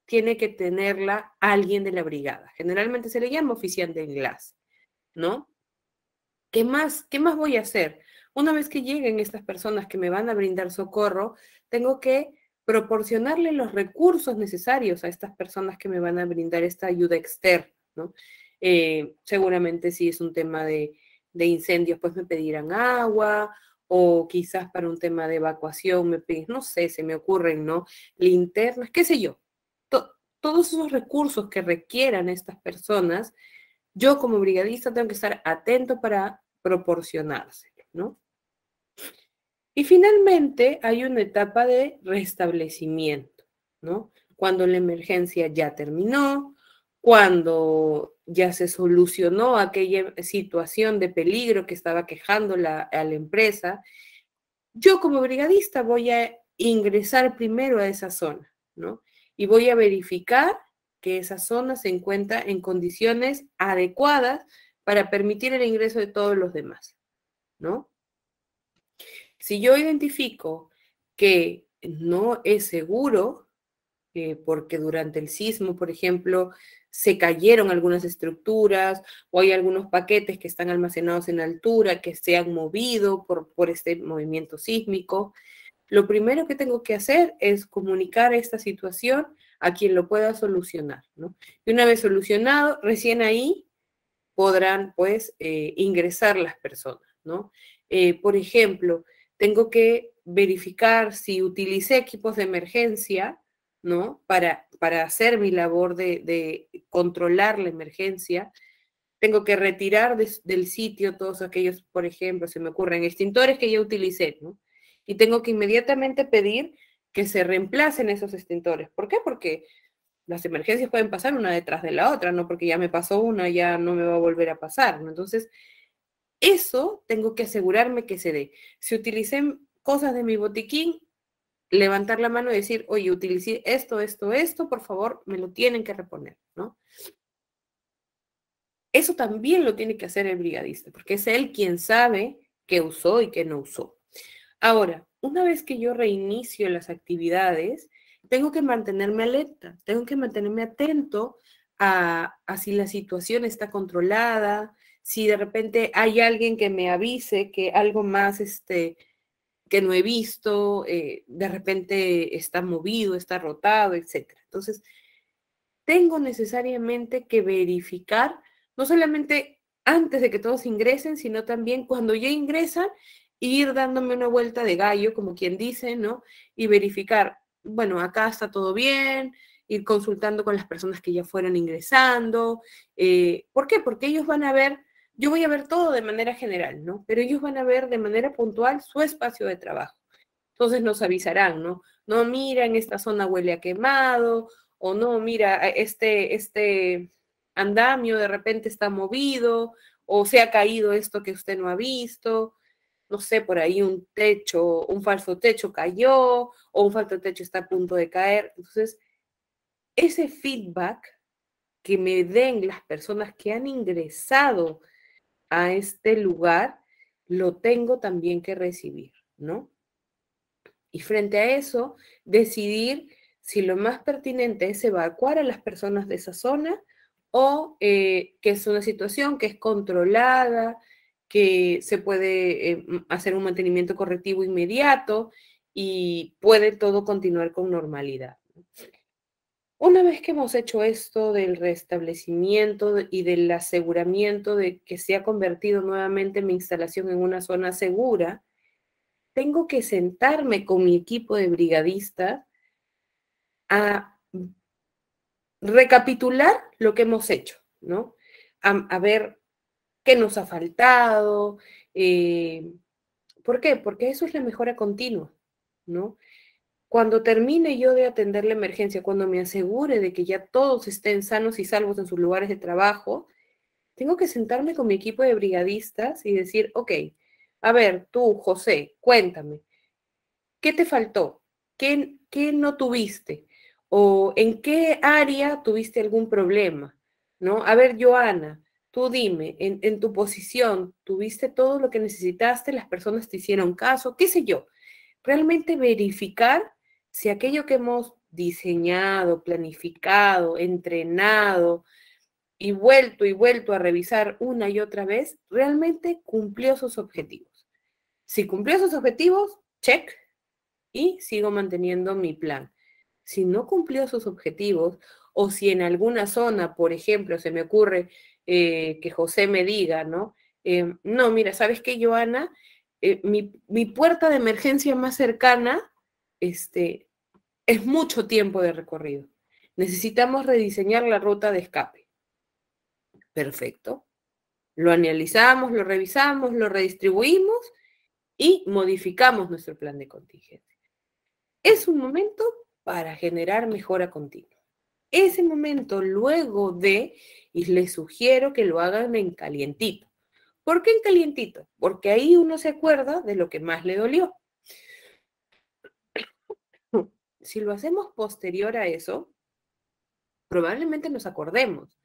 tiene que tenerla alguien de la brigada. Generalmente se le llama oficial de enlace, ¿no? ¿Qué más voy a hacer? Una vez que lleguen estas personas que me van a brindar socorro, tengo que proporcionarle los recursos necesarios a estas personas que me van a brindar esta ayuda externa, ¿no? Seguramente si es un tema de incendios, pues me pedirán agua, o quizás para un tema de evacuación me piden, no sé, se me ocurren, ¿no? Linternas, qué sé yo. Todos esos recursos que requieran estas personas, yo como brigadista tengo que estar atento para proporcionárselo, ¿no? Y finalmente hay una etapa de restablecimiento, ¿no? Cuando la emergencia ya terminó, cuando ya se solucionó aquella situación de peligro que estaba quejando a la empresa, yo como brigadista voy a ingresar primero a esa zona, ¿no? Y voy a verificar que esa zona se encuentra en condiciones adecuadas para permitir el ingreso de todos los demás, ¿no? Si yo identifico que no es seguro, porque durante el sismo, por ejemplo, se cayeron algunas estructuras o hay algunos paquetes que están almacenados en altura que se han movido por este movimiento sísmico, lo primero que tengo que hacer es comunicar esta situación a quien lo pueda solucionar, ¿no? Y una vez solucionado, recién ahí podrán, pues, ingresar las personas, ¿no? Por ejemplo, tengo que verificar si utilicé equipos de emergencia, ¿no? Para hacer mi labor de controlar la emergencia. Tengo que retirar del sitio todos aquellos, por ejemplo, se me ocurren extintores que ya utilicé, ¿no? Y tengo que inmediatamente pedir que se reemplacen esos extintores. ¿Por qué? Porque las emergencias pueden pasar una detrás de la otra, no porque ya me pasó una, ya no me va a volver a pasar, ¿no? Entonces, eso tengo que asegurarme que se dé. Si utilicé cosas de mi botiquín, levantar la mano y decir, oye, utilicé esto, por favor, me lo tienen que reponer, ¿no? Eso también lo tiene que hacer el brigadista, porque es él quien sabe qué usó y qué no usó. Ahora, una vez que yo reinicio las actividades, tengo que mantenerme alerta, tengo que mantenerme atento a si la situación está controlada, si de repente hay alguien que me avise que algo más que no he visto, de repente está movido, está rotado, etc. Entonces, tengo necesariamente que verificar, no solamente antes de que todos ingresen, sino también cuando ya ingresan, ir dándome una vuelta de gallo, como quien dice, ¿no? Y verificar, bueno, acá está todo bien, ir consultando con las personas que ya fueron ingresando. ¿Por qué? Porque ellos van a ver, yo voy a ver todo de manera general, ¿no? Pero ellos van a ver de manera puntual su espacio de trabajo. Entonces nos avisarán, ¿no? No, mira, en esta zona huele a quemado, o no, mira, este andamio de repente está movido, o se ha caído esto que usted no ha visto, no sé, por ahí un techo, un falso techo cayó, o un falso techo está a punto de caer. Entonces, ese feedback que me den las personas que han ingresado a este lugar, lo tengo también que recibir, ¿no? Y frente a eso, decidir si lo más pertinente es evacuar a las personas de esa zona o que es una situación que es controlada, que se puede hacer un mantenimiento correctivo inmediato y puede todo continuar con normalidad. Una vez que hemos hecho esto del restablecimiento y del aseguramiento de que se ha convertido nuevamente mi instalación en una zona segura, tengo que sentarme con mi equipo de brigadistas a recapitular lo que hemos hecho, ¿no? A ver qué nos ha faltado. ¿Por qué? Porque eso es la mejora continua, ¿no? Cuando termine yo de atender la emergencia, cuando me asegure de que ya todos estén sanos y salvos en sus lugares de trabajo, tengo que sentarme con mi equipo de brigadistas y decir, ok, a ver, tú, José, cuéntame, ¿qué te faltó? ¿Qué no tuviste? ¿O en qué área tuviste algún problema? ¿No? A ver, Joana, tú dime, en tu posición, ¿tuviste todo lo que necesitaste? ¿Las personas te hicieron caso? ¿Qué sé yo? Realmente verificar si aquello que hemos diseñado, planificado, entrenado y vuelto a revisar una y otra vez, realmente cumplió sus objetivos. Si cumplió sus objetivos, check, y sigo manteniendo mi plan. Si no cumplió sus objetivos o si en alguna zona, por ejemplo, se me ocurre que José me diga, ¿no? No, mira, ¿sabes qué, Joana? Mi puerta de emergencia más cercana es mucho tiempo de recorrido. Necesitamos rediseñar la ruta de escape. Perfecto. Lo analizamos, lo revisamos, lo redistribuimos y modificamos nuestro plan de contingencia. Es un momento para generar mejora continua. Ese momento luego de, y les sugiero que lo hagan en calientito. ¿Por qué en calientito? Porque ahí uno se acuerda de lo que más le dolió. Si lo hacemos posterior a eso, probablemente nos acordemos,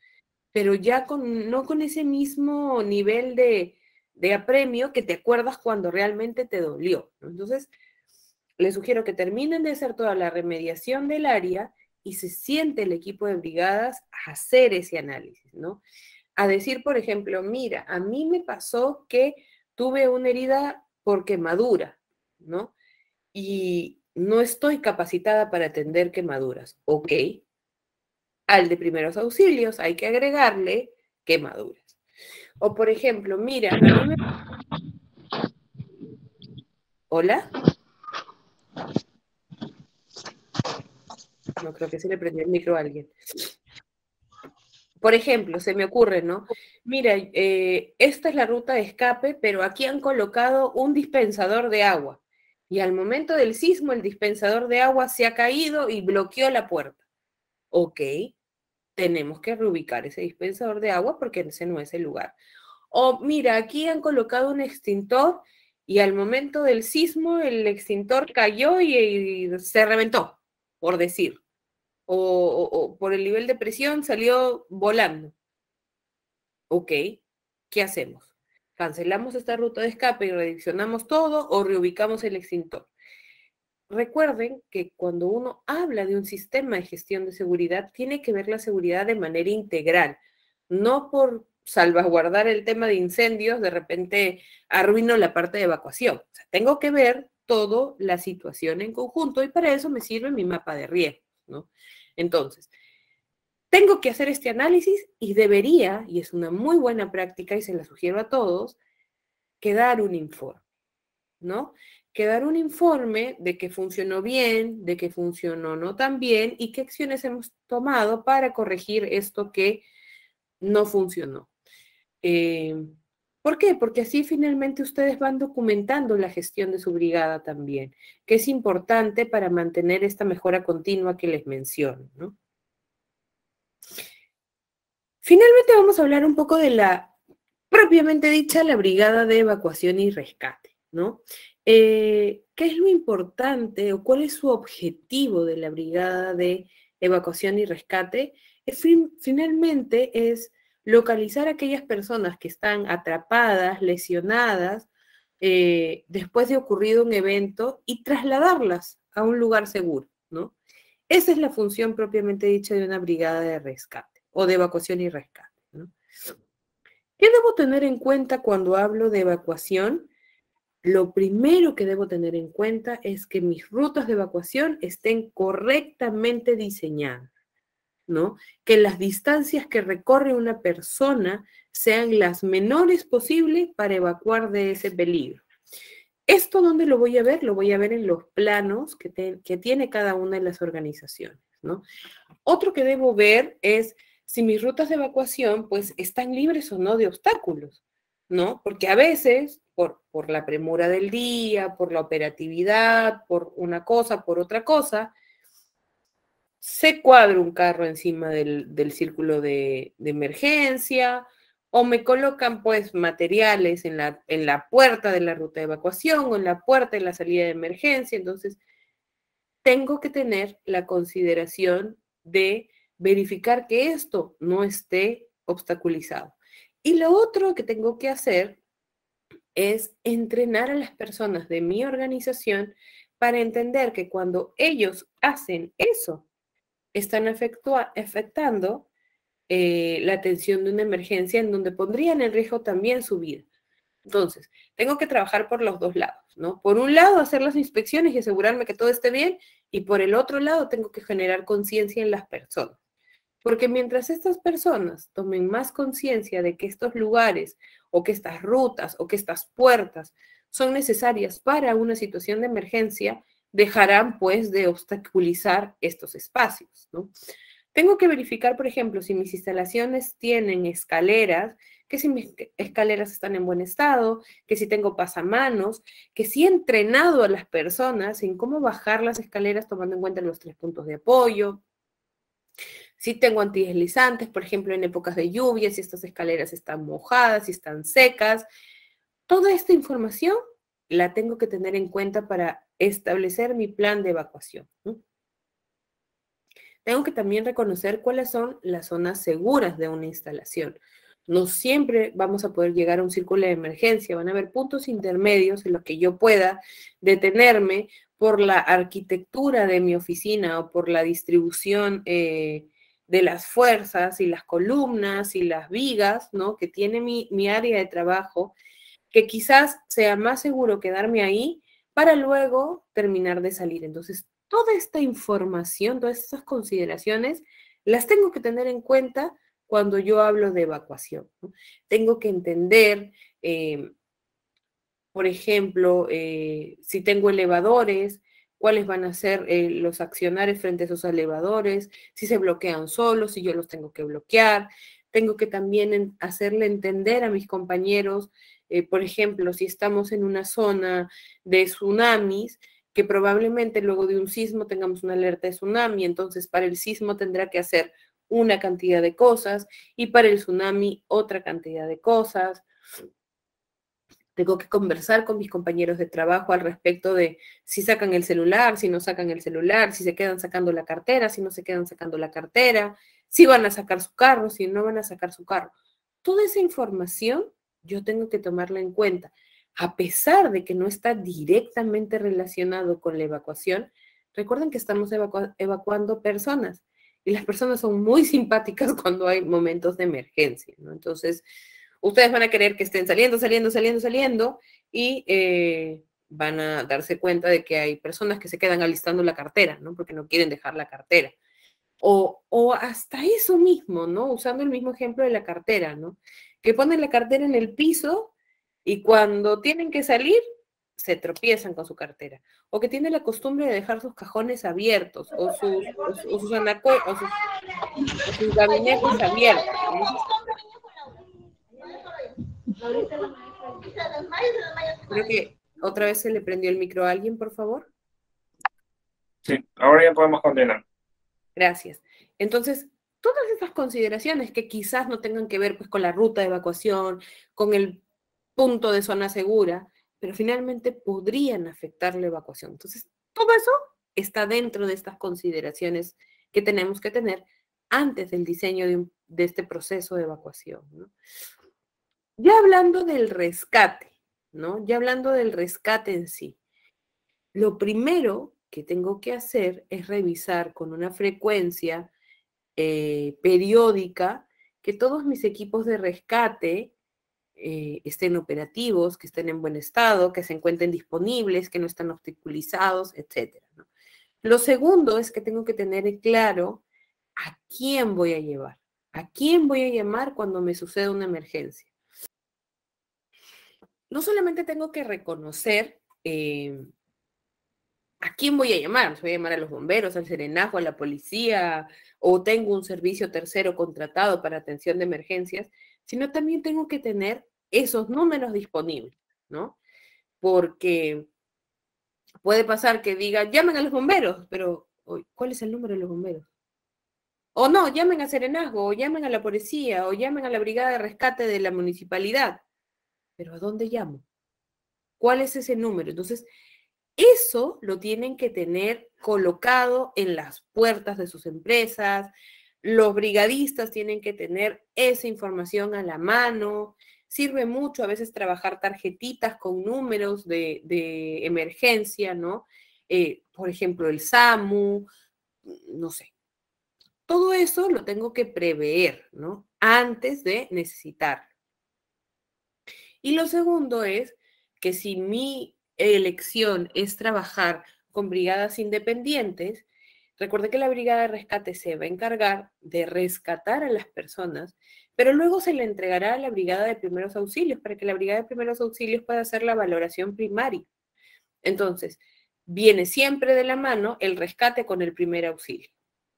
pero ya no con ese mismo nivel de apremio que te acuerdas cuando realmente te dolió, ¿no? Entonces, les sugiero que terminen de hacer toda la remediación del área y se siente el equipo de brigadas a hacer ese análisis, ¿no? A decir, por ejemplo, mira, a mí me pasó que tuve una herida por quemadura, ¿no? Y no estoy capacitada para atender quemaduras. Ok, al de primeros auxilios hay que agregarle quemaduras. O por ejemplo, mira, a mí me... ¿Hola? No creo que se le prendió el micro a alguien. Por ejemplo, se me ocurre, ¿no? Mira, esta es la ruta de escape, pero aquí han colocado un dispensador de agua. Y al momento del sismo, el dispensador de agua se ha caído y bloqueó la puerta. Ok, tenemos que reubicar ese dispensador de agua porque ese no es el lugar. O mira, aquí han colocado un extintor y al momento del sismo el extintor cayó y se reventó, por decir. O por el nivel de presión salió volando. Ok, ¿qué hacemos? ¿Cancelamos esta ruta de escape y redireccionamos todo o reubicamos el extintor? Recuerden que cuando uno habla de un sistema de gestión de seguridad, tiene que ver la seguridad de manera integral, no por salvaguardar el tema de incendios, de repente arruino la parte de evacuación. O sea, tengo que ver toda la situación en conjunto y para eso me sirve mi mapa de riesgos, ¿no? Entonces, tengo que hacer este análisis y debería, y es una muy buena práctica y se la sugiero a todos, quedar un informe, ¿no? Quedar un informe de que funcionó bien, de que funcionó no tan bien y qué acciones hemos tomado para corregir esto que no funcionó. ¿Por qué? Porque así finalmente ustedes van documentando la gestión de su brigada también, que es importante para mantener esta mejora continua que les menciono, ¿no? Finalmente vamos a hablar un poco de la, propiamente dicha, la brigada de evacuación y rescate, ¿no? ¿Qué es lo importante o cuál es su objetivo de la brigada de evacuación y rescate? Finalmente es localizar a aquellas personas que están atrapadas, lesionadas, después de ocurrido un evento y trasladarlas a un lugar seguro, ¿no? Esa es la función propiamente dicha de una brigada de rescate o de evacuación y rescate, ¿no? ¿Qué debo tener en cuenta cuando hablo de evacuación? Lo primero que debo tener en cuenta es que mis rutas de evacuación estén correctamente diseñadas, ¿no? Que las distancias que recorre una persona sean las menores posibles para evacuar de ese peligro. ¿Esto dónde lo voy a ver? Lo voy a ver en los planos que tiene cada una de las organizaciones, ¿no? Otro que debo ver es si mis rutas de evacuación pues están libres o no de obstáculos, ¿no? Porque a veces, por la premura del día, por la operatividad, por una cosa, por otra cosa, se cuadra un carro encima del círculo de emergencia o me colocan pues materiales en la puerta de la ruta de evacuación o en la puerta de la salida de emergencia. Entonces, tengo que tener la consideración de verificar que esto no esté obstaculizado. Y lo otro que tengo que hacer es entrenar a las personas de mi organización para entender que cuando ellos hacen eso, están afectando la atención de una emergencia en donde pondrían en riesgo también su vida. Entonces, tengo que trabajar por los dos lados, ¿no? Por un lado, hacer las inspecciones y asegurarme que todo esté bien, y por el otro lado, tengo que generar conciencia en las personas. Porque mientras estas personas tomen más conciencia de que estos lugares o que estas rutas o que estas puertas son necesarias para una situación de emergencia, dejarán pues de obstaculizar estos espacios, ¿no? Tengo que verificar, por ejemplo, si mis instalaciones tienen escaleras, que si mis escaleras están en buen estado, que si tengo pasamanos, que si he entrenado a las personas en cómo bajar las escaleras tomando en cuenta los 3 puntos de apoyo, si tengo antideslizantes, por ejemplo, en épocas de lluvia, si estas escaleras están mojadas, si están secas. Toda esta información la tengo que tener en cuenta para establecer mi plan de evacuación, ¿no? Tengo que también reconocer cuáles son las zonas seguras de una instalación. No siempre vamos a poder llegar a un círculo de emergencia, van a haber puntos intermedios en los que yo pueda detenerme por la arquitectura de mi oficina o por la distribución de las fuerzas y las columnas y las vigas, ¿no?, que tiene mi área de trabajo, que quizás sea más seguro quedarme ahí para luego terminar de salir. Entonces, toda esta información, todas estas consideraciones, las tengo que tener en cuenta cuando yo hablo de evacuación, ¿no? Tengo que entender, por ejemplo, si tengo elevadores, cuáles van a ser los accionarios frente a esos elevadores, si se bloquean solos, si yo los tengo que bloquear. Tengo que también hacerle entender a mis compañeros, por ejemplo, si estamos en una zona de tsunamis, que probablemente luego de un sismo tengamos una alerta de tsunami, entonces para el sismo tendrá que hacer una cantidad de cosas y para el tsunami otra cantidad de cosas. Tengo que conversar con mis compañeros de trabajo al respecto de si sacan el celular, si no sacan el celular, si se quedan sacando la cartera, si no se quedan sacando la cartera, si van a sacar su carro, si no van a sacar su carro. Toda esa información yo tengo que tomarla en cuenta. A pesar de que no está directamente relacionado con la evacuación, recuerden que estamos evacuando personas y las personas son muy simpáticas cuando hay momentos de emergencia, ¿no? Entonces, ustedes van a querer que estén saliendo y van a darse cuenta de que hay personas que se quedan alistando la cartera, ¿no? Porque no quieren dejar la cartera. O hasta eso mismo, ¿no? Usando el mismo ejemplo de la cartera, ¿no? Que ponen la cartera en el piso y cuando tienen que salir, se tropiezan con su cartera. O que tienen la costumbre de dejar sus cajones abiertos o sus gabinetes abiertos, ¿no? Creo que otra vez se le prendió el micro a alguien, por favor.
Sí, ahora ya podemos continuar.
Gracias. Entonces, todas estas consideraciones que quizás no tengan que ver pues, con la ruta de evacuación, con el punto de zona segura, pero finalmente podrían afectar la evacuación. Entonces, todo eso está dentro de estas consideraciones que tenemos que tener antes del diseño de este proceso de evacuación, ¿no? Ya hablando del rescate, ¿no? Ya hablando del rescate en sí, lo primero que tengo que hacer es revisar con una frecuencia periódica que todos mis equipos de rescate estén operativos, que estén en buen estado, que se encuentren disponibles, que no están obstaculizados, etc., ¿no? Lo segundo es que tengo que tener claro a quién voy a llevar, a quién voy a llamar cuando me suceda una emergencia. No solamente tengo que reconocer a quién voy a llamar. Voy a llamar a los bomberos, al serenazgo, a la policía, o tengo un servicio tercero contratado para atención de emergencias, sino también tengo que tener esos números disponibles, ¿no? Porque puede pasar que diga, llamen a los bomberos, pero ¿cuál es el número de los bomberos? O no, llamen a serenazgo, o llamen a la policía, o llamen a la brigada de rescate de la municipalidad. ¿Pero a dónde llamo? ¿Cuál es ese número? Entonces, eso lo tienen que tener colocado en las puertas de sus empresas. Los brigadistas tienen que tener esa información a la mano. Sirve mucho a veces trabajar tarjetitas con números de emergencia, ¿no? Por ejemplo, el SAMU, no sé. Todo eso lo tengo que prever, ¿no? Antes de necesitar. Y lo segundo es que si mi elección es trabajar con brigadas independientes, recuerde que la brigada de rescate se va a encargar de rescatar a las personas, pero luego se le entregará a la brigada de primeros auxilios para que la brigada de primeros auxilios pueda hacer la valoración primaria. Entonces, viene siempre de la mano el rescate con el primer auxilio.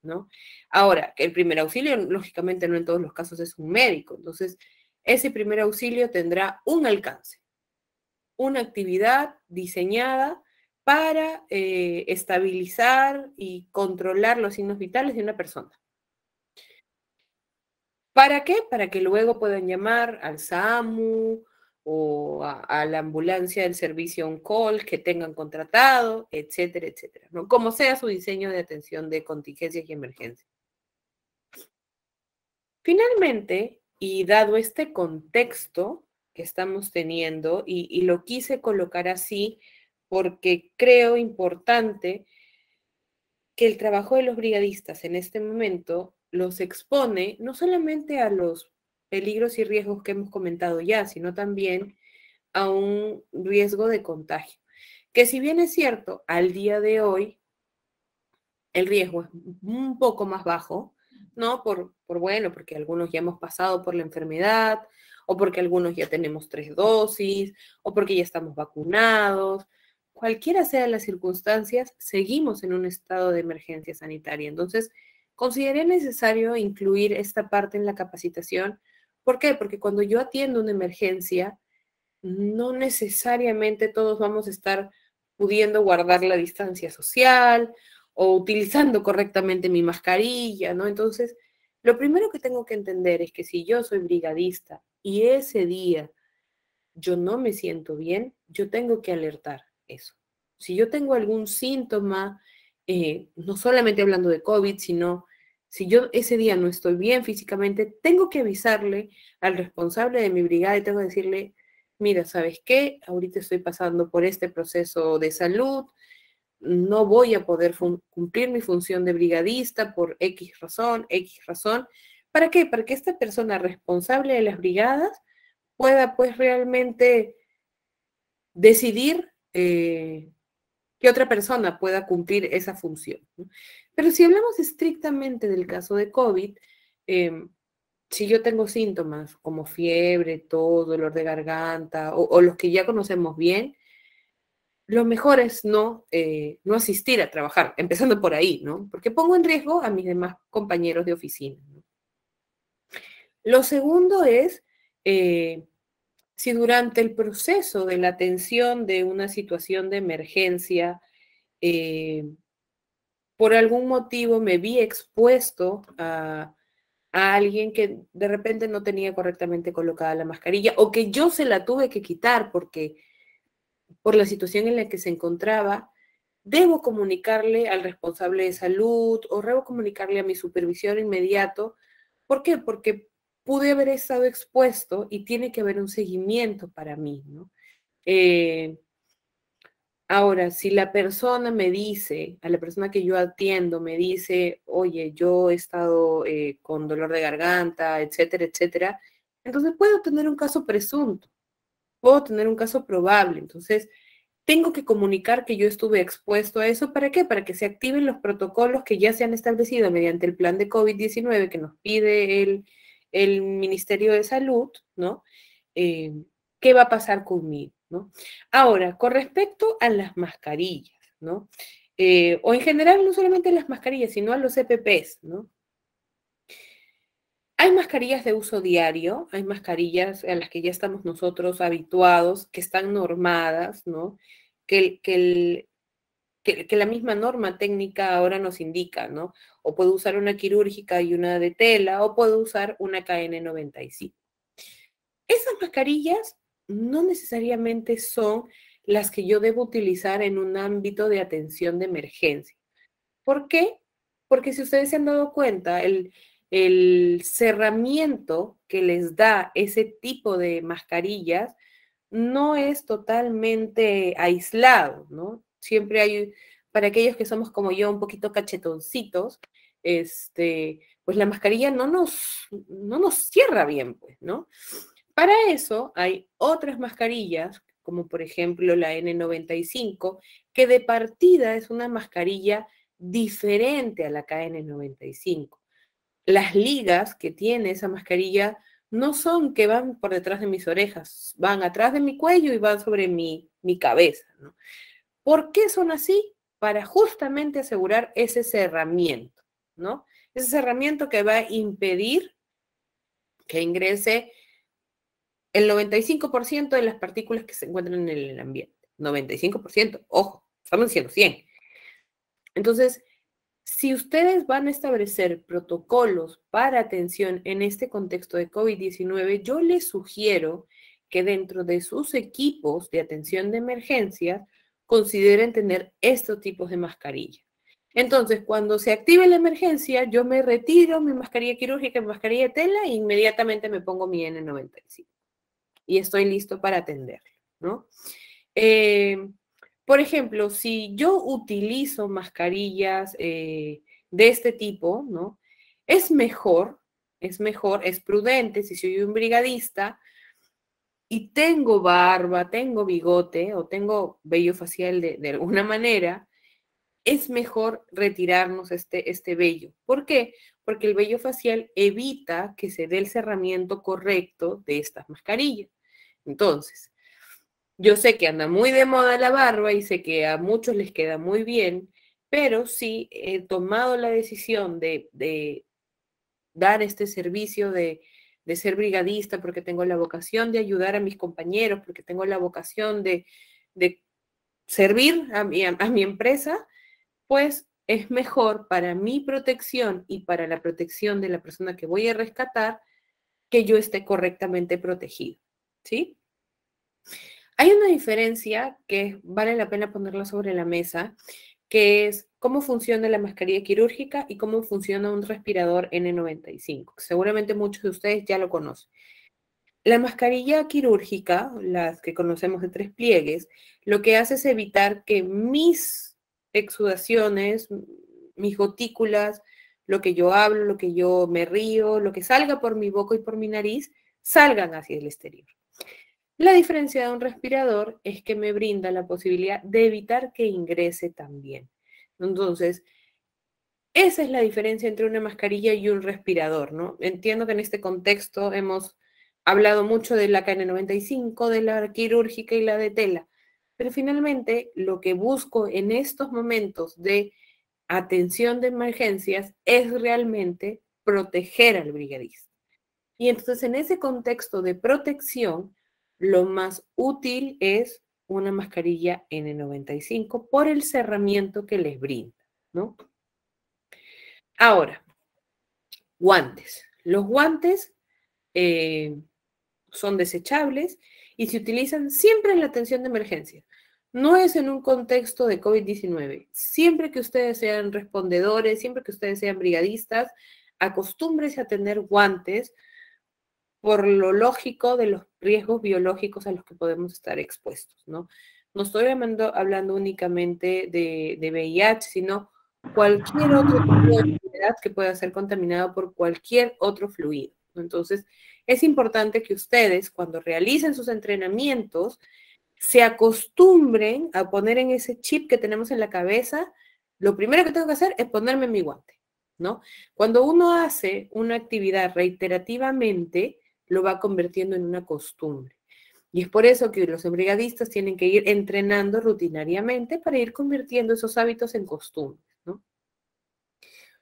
¿no? Ahora, el primer auxilio, lógicamente, no en todos los casos es un médico. Entonces, ese primer auxilio tendrá un alcance, una actividad diseñada para estabilizar y controlar los signos vitales de una persona. ¿Para qué? Para que luego puedan llamar al SAMU o a la ambulancia del servicio on-call que tengan contratado, etcétera, etcétera, ¿no? Como sea su diseño de atención de contingencias y emergencias. Finalmente, y dado este contexto que estamos teniendo, y lo quise colocar así porque creo importante que el trabajo de los brigadistas en este momento los expone no solamente a los peligros y riesgos que hemos comentado ya, sino también a un riesgo de contagio. Que si bien es cierto, al día de hoy el riesgo es un poco más bajo, ¿no? Bueno, porque algunos ya hemos pasado por la enfermedad, o porque algunos ya tenemos 3 dosis, o porque ya estamos vacunados. Cualquiera sea las circunstancias, seguimos en un estado de emergencia sanitaria. Entonces, consideré necesario incluir esta parte en la capacitación. ¿Por qué? Porque cuando yo atiendo una emergencia, no necesariamente todos vamos a estar pudiendo guardar la distancia social o utilizando correctamente mi mascarilla, ¿no? Entonces, lo primero que tengo que entender es que si yo soy brigadista y ese día yo no me siento bien, yo tengo que alertar eso. Si yo tengo algún síntoma, no solamente hablando de COVID, sino si yo ese día no estoy bien físicamente, tengo que avisarle al responsable de mi brigada y tengo que decirle, mira, ¿sabes qué? Ahorita estoy pasando por este proceso de salud, no voy a poder cumplir mi función de brigadista por X razón, X razón. ¿Para qué? Para que esta persona responsable de las brigadas pueda pues realmente decidir que otra persona pueda cumplir esa función, ¿no? Pero si hablamos estrictamente del caso de COVID, si yo tengo síntomas como fiebre, tos, dolor de garganta o los que ya conocemos bien, lo mejor es no asistir a trabajar, empezando por ahí, ¿no? Porque pongo en riesgo a mis demás compañeros de oficina, ¿no? Lo segundo es, si durante el proceso de la atención de una situación de emergencia, eh, por algún motivo me vi expuesto a alguien que de repente no tenía correctamente colocada la mascarilla o que yo se la tuve que quitar porque por la situación en la que se encontraba, debo comunicarle al responsable de salud o debo comunicarle a mi supervisor inmediato. ¿Por qué? Porque pude haber estado expuesto y tiene que haber un seguimiento para mí, ¿no? Ahora, si la persona me dice, a la persona que yo atiendo, me dice, oye, yo he estado con dolor de garganta, etcétera, etcétera, entonces puedo tener un caso presunto, puedo tener un caso probable. Entonces, tengo que comunicar que yo estuve expuesto a eso. ¿Para qué? Para que se activen los protocolos que ya se han establecido mediante el plan de COVID-19 que nos pide el Ministerio de Salud, ¿no? ¿Qué va a pasar conmigo, ¿no? Ahora, con respecto a las mascarillas, ¿no? O en general, no solamente las mascarillas, sino a los EPPs, ¿no? Hay mascarillas de uso diario, hay mascarillas a las que ya estamos nosotros habituados, que están normadas, ¿no? Que la misma norma técnica ahora nos indica, ¿no? O puedo usar una quirúrgica y una de tela, o puedo usar una KN95. Esas mascarillas no necesariamente son las que yo debo utilizar en un ámbito de atención de emergencia. ¿Por qué? Porque si ustedes se han dado cuenta, el cerramiento que les da ese tipo de mascarillas no es totalmente aislado, ¿no? Siempre hay, para aquellos que somos como yo, un poquito cachetoncitos, pues la mascarilla no nos cierra bien, pues, ¿no? Para eso hay otras mascarillas, como por ejemplo la N95, que de partida es una mascarilla diferente a la KN95. Las ligas que tiene esa mascarilla no son que van por detrás de mis orejas, van atrás de mi cuello y van sobre mi cabeza, ¿no? ¿Por qué son así? Para justamente asegurar ese cerramiento, ¿no? Ese cerramiento que va a impedir que ingrese el 95% de las partículas que se encuentran en el ambiente. 95%, ojo, estamos diciendo 100. Entonces, si ustedes van a establecer protocolos para atención en este contexto de COVID-19, yo les sugiero que dentro de sus equipos de atención de emergencias consideren tener estos tipos de mascarilla. Entonces, cuando se active la emergencia, yo me retiro mi mascarilla quirúrgica, mi mascarilla de tela e inmediatamente me pongo mi N95 y estoy listo para atenderlo, ¿no? Por ejemplo, si yo utilizo mascarillas de este tipo, ¿no? Es mejor, es prudente si soy un brigadista y tengo barba, tengo bigote o tengo vello facial de alguna manera, es mejor retirarnos este vello. ¿Por qué? Porque el vello facial evita que se dé el cerramiento correcto de estas mascarillas. Entonces, yo sé que anda muy de moda la barba y sé que a muchos les queda muy bien, pero sí he tomado la decisión de dar este servicio de ser brigadista porque tengo la vocación de ayudar a mis compañeros, porque tengo la vocación de servir a mi empresa, pues es mejor para mi protección y para la protección de la persona que voy a rescatar que yo esté correctamente protegido, ¿sí? Hay una diferencia que vale la pena ponerla sobre la mesa, que es cómo funciona la mascarilla quirúrgica y cómo funciona un respirador N95. Seguramente muchos de ustedes ya lo conocen. La mascarilla quirúrgica, las que conocemos de 3 pliegues, lo que hace es evitar que mis exudaciones, mis gotículas, lo que yo hablo, lo que yo me río, lo que salga por mi boca y por mi nariz, salgan hacia el exterior. La diferencia de un respirador es que me brinda la posibilidad de evitar que ingrese también. Entonces, esa es la diferencia entre una mascarilla y un respirador, ¿no? Entiendo que en este contexto hemos hablado mucho de la KN95, de la quirúrgica y la de tela, pero finalmente lo que busco en estos momentos de atención de emergencias es realmente proteger al brigadista. Y entonces en ese contexto de protección, lo más útil es una mascarilla N95 por el cerramiento que les brinda, ¿no? Ahora, guantes. Los guantes son desechables y se utilizan siempre en la atención de emergencia. No es en un contexto de COVID-19. Siempre que ustedes sean respondedores, siempre que ustedes sean brigadistas, acostúmbrense a tener guantes por lo lógico de los riesgos biológicos a los que podemos estar expuestos, ¿no? No estoy hablando únicamente de VIH, sino cualquier otro tipo de enfermedad que pueda ser contaminado por cualquier otro fluido. Entonces, es importante que ustedes, cuando realicen sus entrenamientos, se acostumbren a poner en ese chip que tenemos en la cabeza, lo primero que tengo que hacer es ponerme mi guante, ¿no? Cuando uno hace una actividad reiterativamente, lo va convirtiendo en una costumbre. Y es por eso que los brigadistas tienen que ir entrenando rutinariamente para ir convirtiendo esos hábitos en costumbres, ¿no?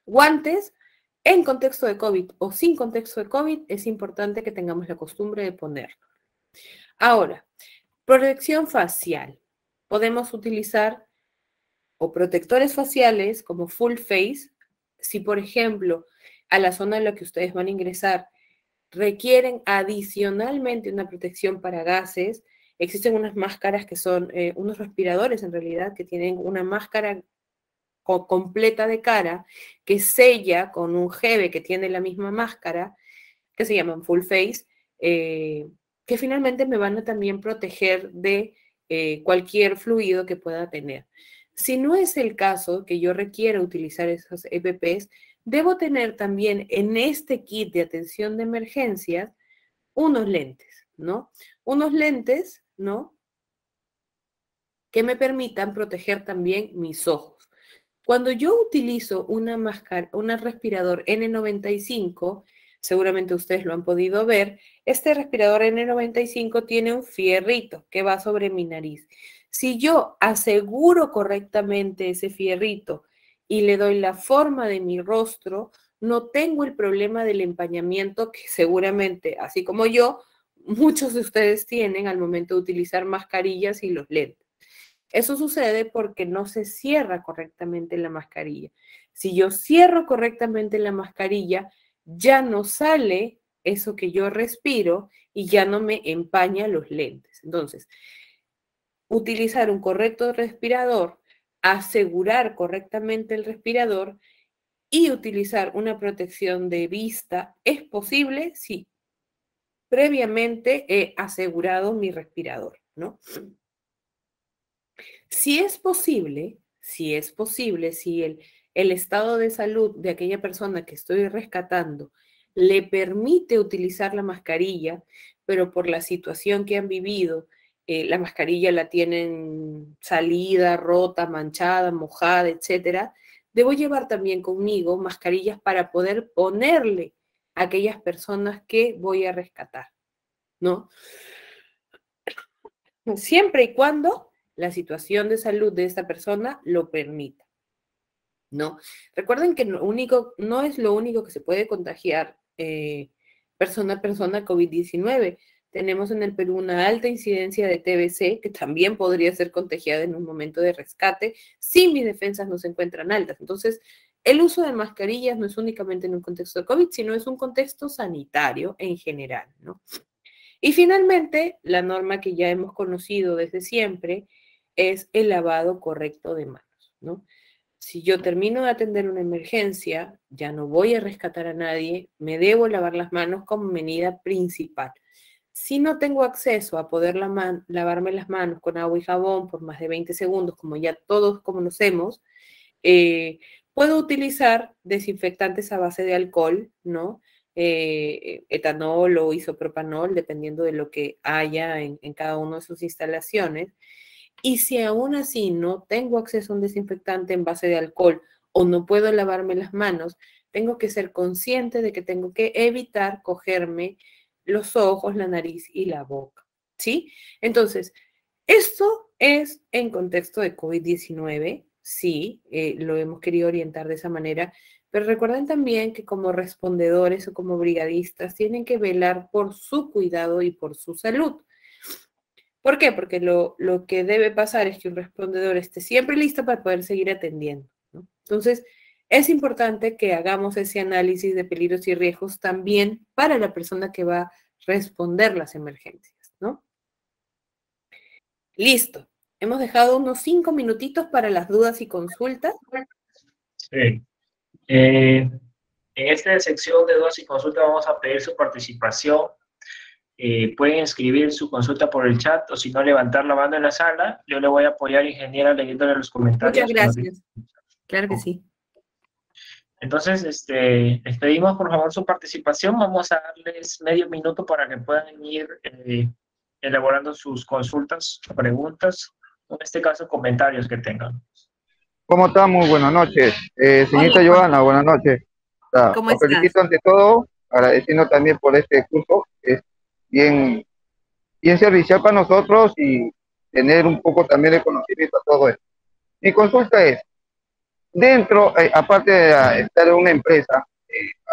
Guantes, en contexto de COVID o sin contexto de COVID, es importante que tengamos la costumbre de ponerlo. Ahora, protección facial. Podemos utilizar o protectores faciales como full face, si por ejemplo a la zona en la que ustedes van a ingresar requieren adicionalmente una protección para gases. Existen unas máscaras que son unos respiradores en realidad que tienen una máscara completa de cara que sella con un jeve que tiene la misma máscara, que se llaman full face, que finalmente me van a también proteger de cualquier fluido que pueda tener. Si no es el caso que yo requiera utilizar esos EPPs, debo tener también en este kit de atención de emergencias unos lentes, ¿no? Unos lentes, ¿no? Que me permitan proteger también mis ojos. Cuando yo utilizo una máscara, un respirador N95, seguramente ustedes lo han podido ver, este respirador N95 tiene un fierrito que va sobre mi nariz. Si yo aseguro correctamente ese fierrito y le doy la forma de mi rostro, no tengo el problema del empañamiento que seguramente, así como yo, muchos de ustedes tienen al momento de utilizar mascarillas y los lentes. Eso sucede porque no se cierra correctamente la mascarilla. Si yo cierro correctamente la mascarilla, ya no sale eso que yo respiro y ya no me empaña los lentes. Entonces, utilizar un correcto respirador, asegurar correctamente el respirador y utilizar una protección de vista es posible si previamente he asegurado mi respirador, ¿no? Si es posible, si el estado de salud de aquella persona que estoy rescatando le permite utilizar la mascarilla, pero por la situación que han vivido, la mascarilla la tienen salida, rota, manchada, mojada, etcétera, debo llevar también conmigo mascarillas para poder ponerle a aquellas personas que voy a rescatar, ¿no? Siempre y cuando la situación de salud de esta persona lo permita, ¿no? Recuerden que no es lo único que se puede contagiar persona a persona COVID-19. Tenemos en el Perú una alta incidencia de TBC, que también podría ser contagiada en un momento de rescate si mis defensas no se encuentran altas. Entonces, el uso de mascarillas no es únicamente en un contexto de COVID, sino es un contexto sanitario en general, ¿no? Y finalmente, la norma que ya hemos conocido desde siempre es el lavado correcto de manos, ¿no? Si yo termino de atender una emergencia, ya no voy a rescatar a nadie, me debo lavar las manos como medida principal. Si no tengo acceso a poder lavarme las manos con agua y jabón por más de 20 segundos, como ya todos conocemos, puedo utilizar desinfectantes a base de alcohol, ¿no? Etanol o isopropanol, dependiendo de lo que haya en cada una de sus instalaciones. Y si aún así no tengo acceso a un desinfectante en base de alcohol o no puedo lavarme las manos, tengo que ser consciente de que tengo que evitar cogerme los ojos, la nariz y la boca, ¿sí? Entonces, esto es en contexto de COVID-19, sí, lo hemos querido orientar de esa manera, pero recuerden también que como respondedores o como brigadistas tienen que velar por su cuidado y por su salud. ¿Por qué? Porque lo que debe pasar es que un respondedor esté siempre listo para poder seguir atendiendo, ¿no? Entonces, es importante que hagamos ese análisis de peligros y riesgos también para la persona que va a responder las emergencias, ¿no? Listo. Hemos dejado unos 5 minutitos para las dudas y consultas.
Sí. En esta sección de dudas y consultas vamos a pedir su participación. Pueden escribir su consulta por el chat o si no levantar la mano en la sala. Yo le voy a apoyar, ingeniera, leyéndole los comentarios.
Muchas gracias. Claro que sí.
Entonces, les pedimos por favor su participación. Vamos a darles medio minuto para que puedan ir elaborando sus consultas, preguntas, en este caso comentarios que tengan.
¿Cómo está? Muy buenas noches. Señorita
Hola,
Joana, buenas noches.
¿cómo
Os
estás?
felicito ante todo, agradeciendo también por este curso. Es bien, bien servicial para nosotros y tener un poco también de conocimiento a todo esto. Mi consulta es, dentro, aparte de estar en una empresa,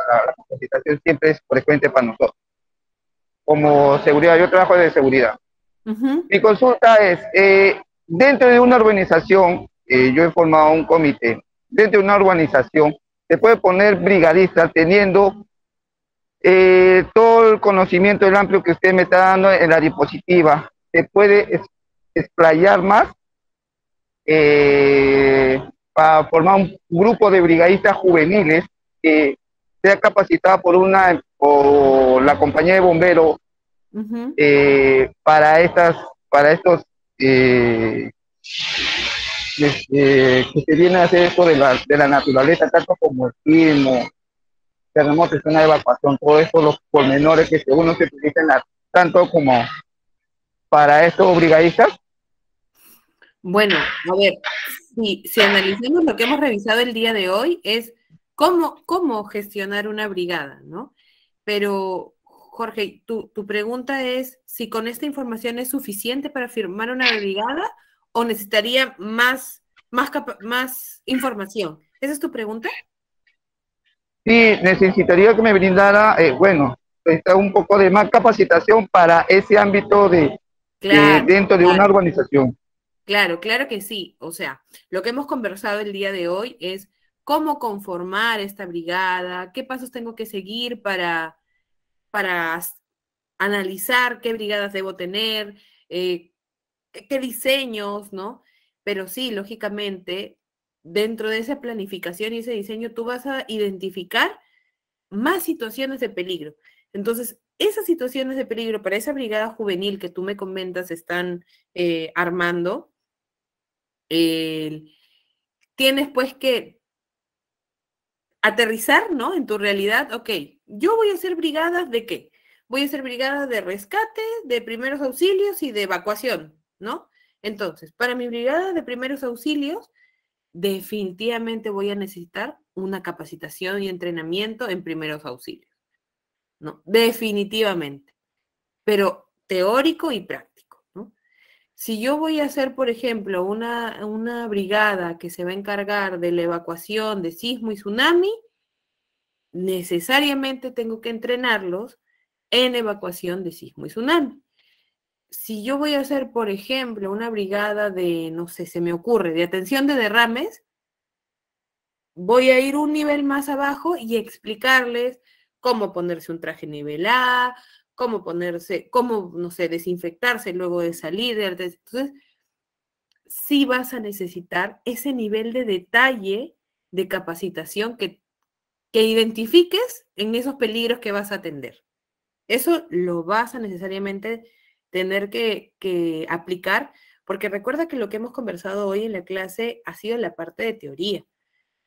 la capacitación siempre es frecuente para nosotros. Como seguridad, yo trabajo de seguridad. Mi consulta es, dentro de una organización, yo he formado un comité, dentro de una organización se puede poner brigadista teniendo todo el conocimiento, el amplio que usted me está dando en la diapositiva, se puede explayar más para formar un grupo de brigadistas juveniles que sea capacitada por la compañía de bomberos para estos que se viene a hacer esto de la naturaleza, tanto como el sismo, terremotos, zona de evacuación, todo esto, los pormenores que según no se utilizan tanto como para estos brigadistas.
Bueno, a ver, si analizamos lo que hemos revisado el día de hoy es cómo gestionar una brigada, ¿no? Pero, Jorge, tu pregunta es si con esta información es suficiente para firmar una brigada o necesitaría más información. ¿Esa es tu pregunta?
Sí, necesitaría que me brindara, bueno, está un poco de más capacitación para ese ámbito de
Claro,
dentro de una
claro.
urbanización.
Claro, claro que sí. O sea, lo que hemos conversado el día de hoy es cómo conformar esta brigada, qué pasos tengo que seguir para analizar qué brigadas debo tener, qué diseños, ¿no? Pero sí, lógicamente, dentro de esa planificación y ese diseño, tú vas a identificar más situaciones de peligro. Entonces, esas situaciones de peligro para esa brigada juvenil que tú me comentas están armando, eh, tienes pues que aterrizar, ¿no? En tu realidad, ok, yo voy a hacer brigadas de qué? Voy a hacer brigadas de rescate, de primeros auxilios y de evacuación, ¿no? Entonces, para mi brigada de primeros auxilios, definitivamente voy a necesitar una capacitación y entrenamiento en primeros auxilios, ¿no? Definitivamente, pero teórico y práctico, ¿no? Si yo voy a hacer, por ejemplo, una brigada que se va a encargar de la evacuación de sismo y tsunami, necesariamente tengo que entrenarlos en evacuación de sismo y tsunami. Si yo voy a hacer, por ejemplo, una brigada de, no sé, se me ocurre, de atención de derrames, voy a ir un nivel más abajo y explicarles cómo ponerse un traje nivel A, cómo ponerse, cómo, no sé, desinfectarse luego de salir. Entonces, sí vas a necesitar ese nivel de detalle de capacitación que identifiques en esos peligros que vas a atender. Eso lo vas a necesariamente tener que aplicar, porque recuerda que lo que hemos conversado hoy en la clase ha sido la parte de teoría.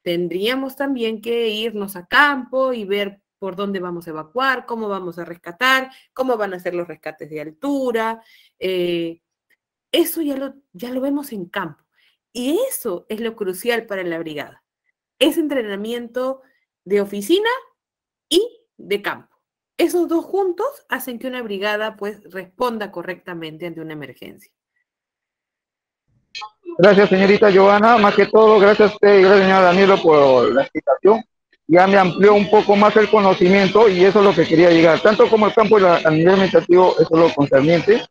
Tendríamos también que irnos a campo y ver por dónde vamos a evacuar, cómo vamos a rescatar, cómo van a ser los rescates de altura. Eso ya lo vemos en campo. Y eso es lo crucial para la brigada. Es entrenamiento de oficina y de campo. Esos dos juntos hacen que una brigada pues responda correctamente ante una emergencia.
Gracias, señorita Giovanna. Más que todo, gracias a usted y gracias, señor Danilo, por la explicación. Ya me amplió un poco más el conocimiento y eso es lo que quería llegar. Tanto como el campo a nivel administrativo, eso es lo concerniente.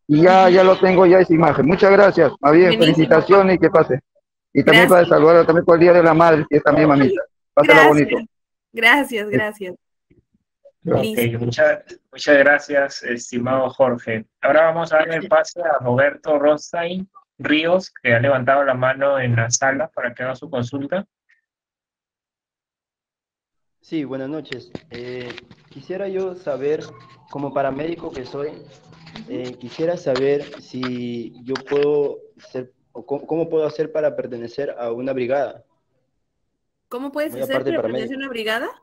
Y ya lo tengo, ya esa imagen. Muchas gracias. Más bien,
Buenísimo.
felicitaciones y que pase. Y también para
Gracias.
saludar también por el Día de la Madre, que es también mamita. Pásala bonito.
Gracias. Gracias, gracias.
Ok,
Listo.
muchas gracias, estimado Jorge. Ahora vamos a darle el pase a Roberto Rostein Ríos, que ha levantado la mano en la sala para que haga su consulta.
Sí, buenas noches. Quisiera yo saber, como paramédico que soy, quisiera saber si yo puedo ser, o cómo puedo hacer para pertenecer a una brigada,
¿Cómo puedes
muy
hacer
aparte de
para pertenecer a
paramédico.
una brigada?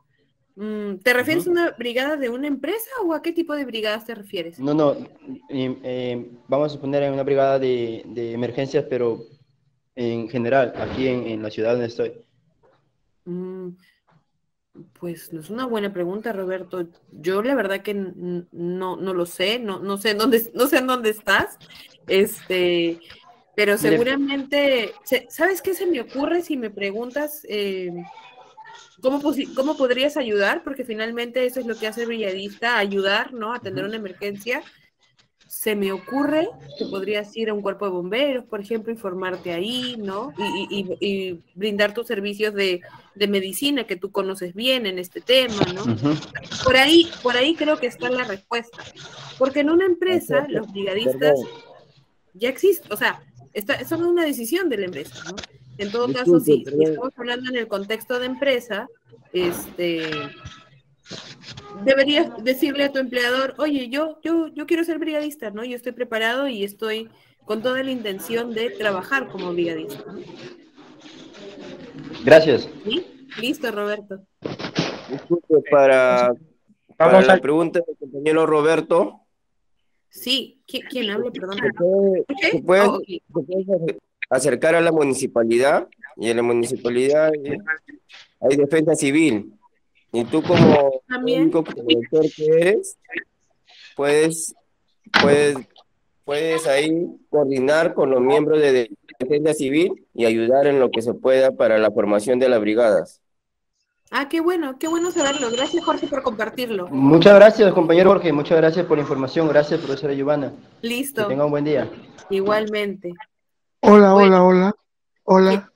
¿Te refieres a
Ujú.
una brigada de una empresa o a qué tipo de brigadas te refieres?
No, no, vamos a suponer en una brigada de emergencias, pero en general, aquí en la ciudad donde estoy.
Mm, Pues es una buena pregunta, Roberto. Yo la verdad que no lo sé, no sé no sé en dónde estás, este, pero
Mire,
seguramente, ¿sabes qué se me ocurre si me preguntas cómo podrías ayudar? Porque finalmente eso es lo que hace el brigadista, ayudar, ¿no? A atender
ujú,
una emergencia. Se me ocurre que podrías ir a un cuerpo de bomberos, por ejemplo, informarte ahí, ¿no? Y brindar tus servicios de medicina que tú conoces bien en este tema, ¿no?
ujú.
Por ahí creo que está la respuesta. Porque en una
O sea,
empresa, los
perdón,
brigadistas ya existen, o sea, son una decisión de la empresa, ¿no? En todo caso,
disculpe,
si
perdón.
estamos hablando en el contexto de empresa, este, deberías decirle a tu empleador, oye, yo quiero ser brigadista, ¿no? Yo estoy preparado y estoy con toda la intención de trabajar como brigadista, ¿no?
Gracias.
¿Sí? Listo, Roberto.
Disculpe,
Entonces,
para
vamos
la
al...
pregunta del compañero Roberto,
Sí, ¿quién habla?
¿se
Perdón.
puede,
¿Escuché?
se puede-
Oh, ok.
se puede acercar a la municipalidad? Y en la municipalidad hay defensa civil. Y tú como
También.
médico, como doctor que eres, puedes, puedes, puedes ahí coordinar con los miembros de defensa defensa civil y ayudar en lo que se pueda para la formación de las brigadas.
Ah, qué bueno saberlo. Gracias, Jorge, por compartirlo.
Muchas gracias, compañero Jorge. Muchas gracias por la información. Gracias, profesora Giovanna. Que
Listo,
tenga un buen día.
igualmente.
Hola,
Bueno,
hola, hola.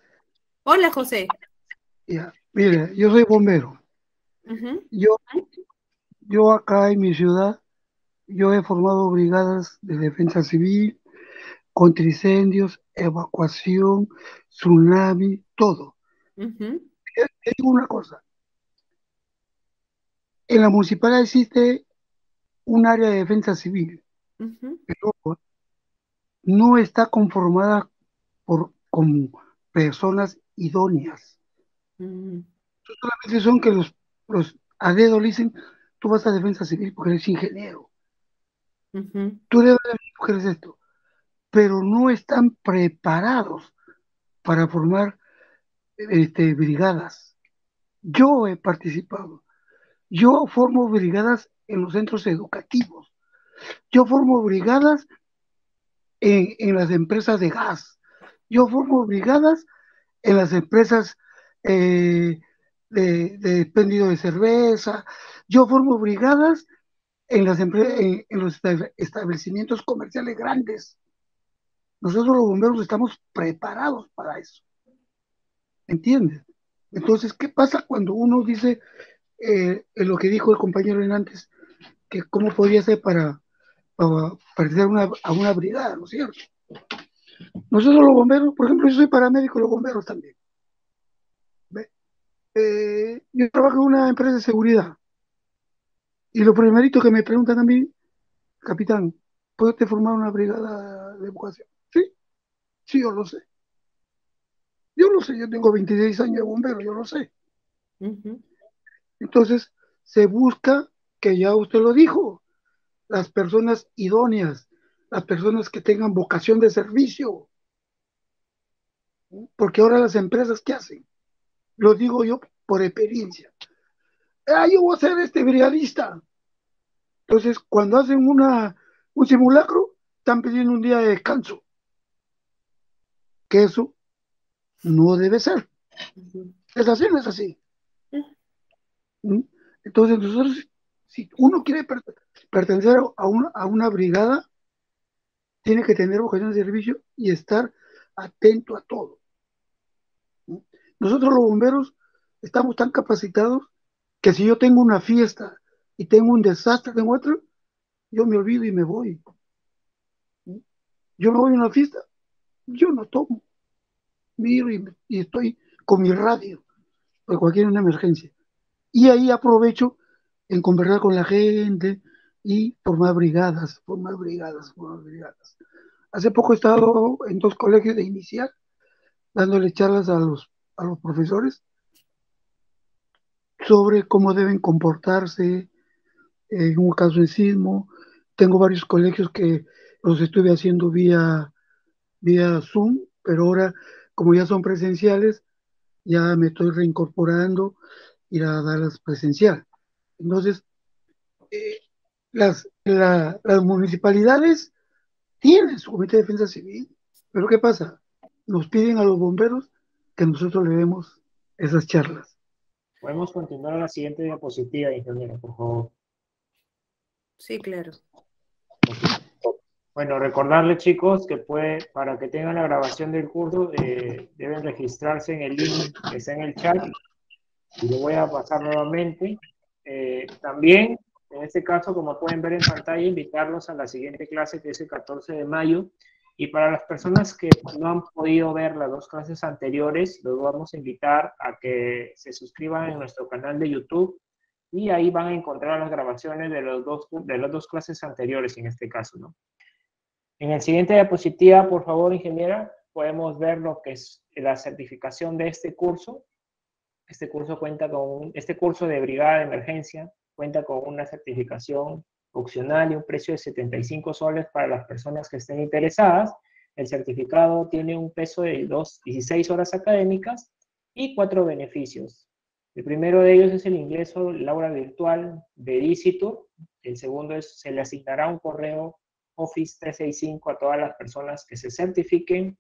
hola, José.
Ya, mire, yo soy bombero.
Ujú.
Yo acá en mi ciudad, yo he formado brigadas de defensa civil, contra incendios, evacuación, tsunami, todo.
Ujú,
Te digo una cosa, en la municipalidad existe un área de defensa civil,
ujú,
pero no está conformada con personas idóneas.
mm,
Solamente son que los a dedo le dicen, tú vas a defensa civil porque eres ingeniero,
ujú,
tú debes de porque eres esto, pero no están preparados para formar brigadas. Yo he participado, yo formo brigadas en los centros educativos, yo formo brigadas en las empresas de gas, yo formo brigadas en las empresas eh, de expendio de cerveza, yo formo brigadas en los establecimientos comerciales grandes. Nosotros los bomberos estamos preparados para eso, ¿entiendes? Entonces, ¿qué pasa cuando uno dice en lo que dijo el compañero en antes, que cómo podía ser para pertenecer a una brigada, ¿no es cierto? Nosotros los bomberos, por ejemplo, yo soy paramédico, los bomberos también. ¿Ve? Yo trabajo en una empresa de seguridad y lo primerito que me preguntan a mí, capitán, ¿puedo te formar una brigada de evacuación? Sí, sí, yo lo sé. Yo lo sé, yo tengo 26 años de bombero, yo lo sé.
ujú.
Entonces, se busca, que ya usted lo dijo, las personas idóneas, las personas que tengan vocación de servicio, porque ahora las empresas, ¿qué hacen? Lo digo yo por experiencia. Ah, yo voy a ser este brigadista. Entonces, cuando hacen un simulacro, están pidiendo un día de descanso, que eso no debe ser.
Ujú.
¿Es así o no es así? ¿Mm? Entonces, nosotros, si uno quiere pertenecer a una brigada, tiene que tener vocación de servicio y estar atento a todo. ¿No? Nosotros los bomberos estamos tan capacitados que si yo tengo una fiesta y tengo un desastre, tengo otro, yo me olvido y me voy. ¿No? Yo me voy a una fiesta, yo no tomo, miro y estoy con mi radio por cualquier una emergencia. Y ahí aprovecho en conversar con la gente y formar brigadas, formar brigadas, formar brigadas. Hace poco he estado en dos colegios de inicial dándole charlas a los profesores sobre cómo deben comportarse en un caso de sismo. Tengo varios colegios que los estuve haciendo vía Zoom, pero ahora, como ya son presenciales, ya me estoy reincorporando ir a darlas presencial. Entonces, eh, las municipalidades tienen su comité de defensa civil, pero ¿qué pasa? Nos piden a los bomberos que nosotros le demos esas charlas.
Podemos continuar a la siguiente diapositiva, ingeniero, por favor.
Sí, claro.
Bueno, recordarles, chicos, que para que tengan la grabación del curso, deben registrarse en el link que está en el chat y lo voy a pasar nuevamente. También, en este caso, como pueden ver en pantalla, invitarlos a la siguiente clase, que es el 14 de mayo. Y para las personas que no han podido ver las dos clases anteriores, los vamos a invitar a que se suscriban en nuestro canal de YouTube y ahí van a encontrar las grabaciones de las dos clases anteriores, en este caso, ¿no? En el siguiente diapositiva, por favor, ingeniera, podemos ver lo que es la certificación de este curso. Este curso de brigada de emergencia cuenta con una certificación opcional y un precio de 75 soles para las personas que estén interesadas. El certificado tiene un peso de 16 horas académicas y 4 beneficios. El primero de ellos es el ingreso al aula virtual de Dicitur. El segundo es, se le asignará un correo Office 365 a todas las personas que se certifiquen.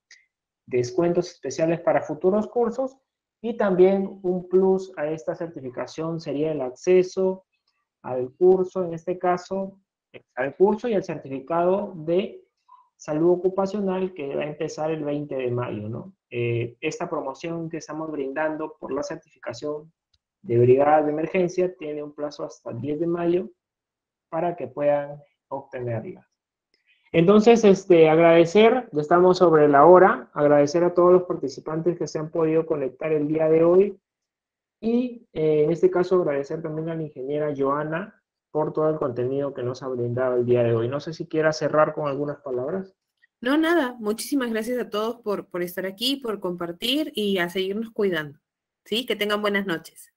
descuentos especiales para futuros cursos, y también un plus a esta certificación sería el acceso al curso, en este caso, al curso y al certificado de salud ocupacional que va a empezar el 20 de mayo, ¿no? Esta promoción que estamos brindando por la certificación de brigada de emergencia tiene un plazo hasta el 10 de mayo para que puedan obtenerla. Entonces, agradecer, ya estamos sobre la hora, agradecer a todos los participantes que se han podido conectar el día de hoy, y en este caso agradecer también a la ingeniera Joana por todo el contenido que nos ha brindado el día de hoy. No sé si quiera cerrar con algunas palabras.
No, nada. Muchísimas gracias a todos por estar aquí, por compartir y a seguirnos cuidando. ¿Sí? Que tengan buenas noches.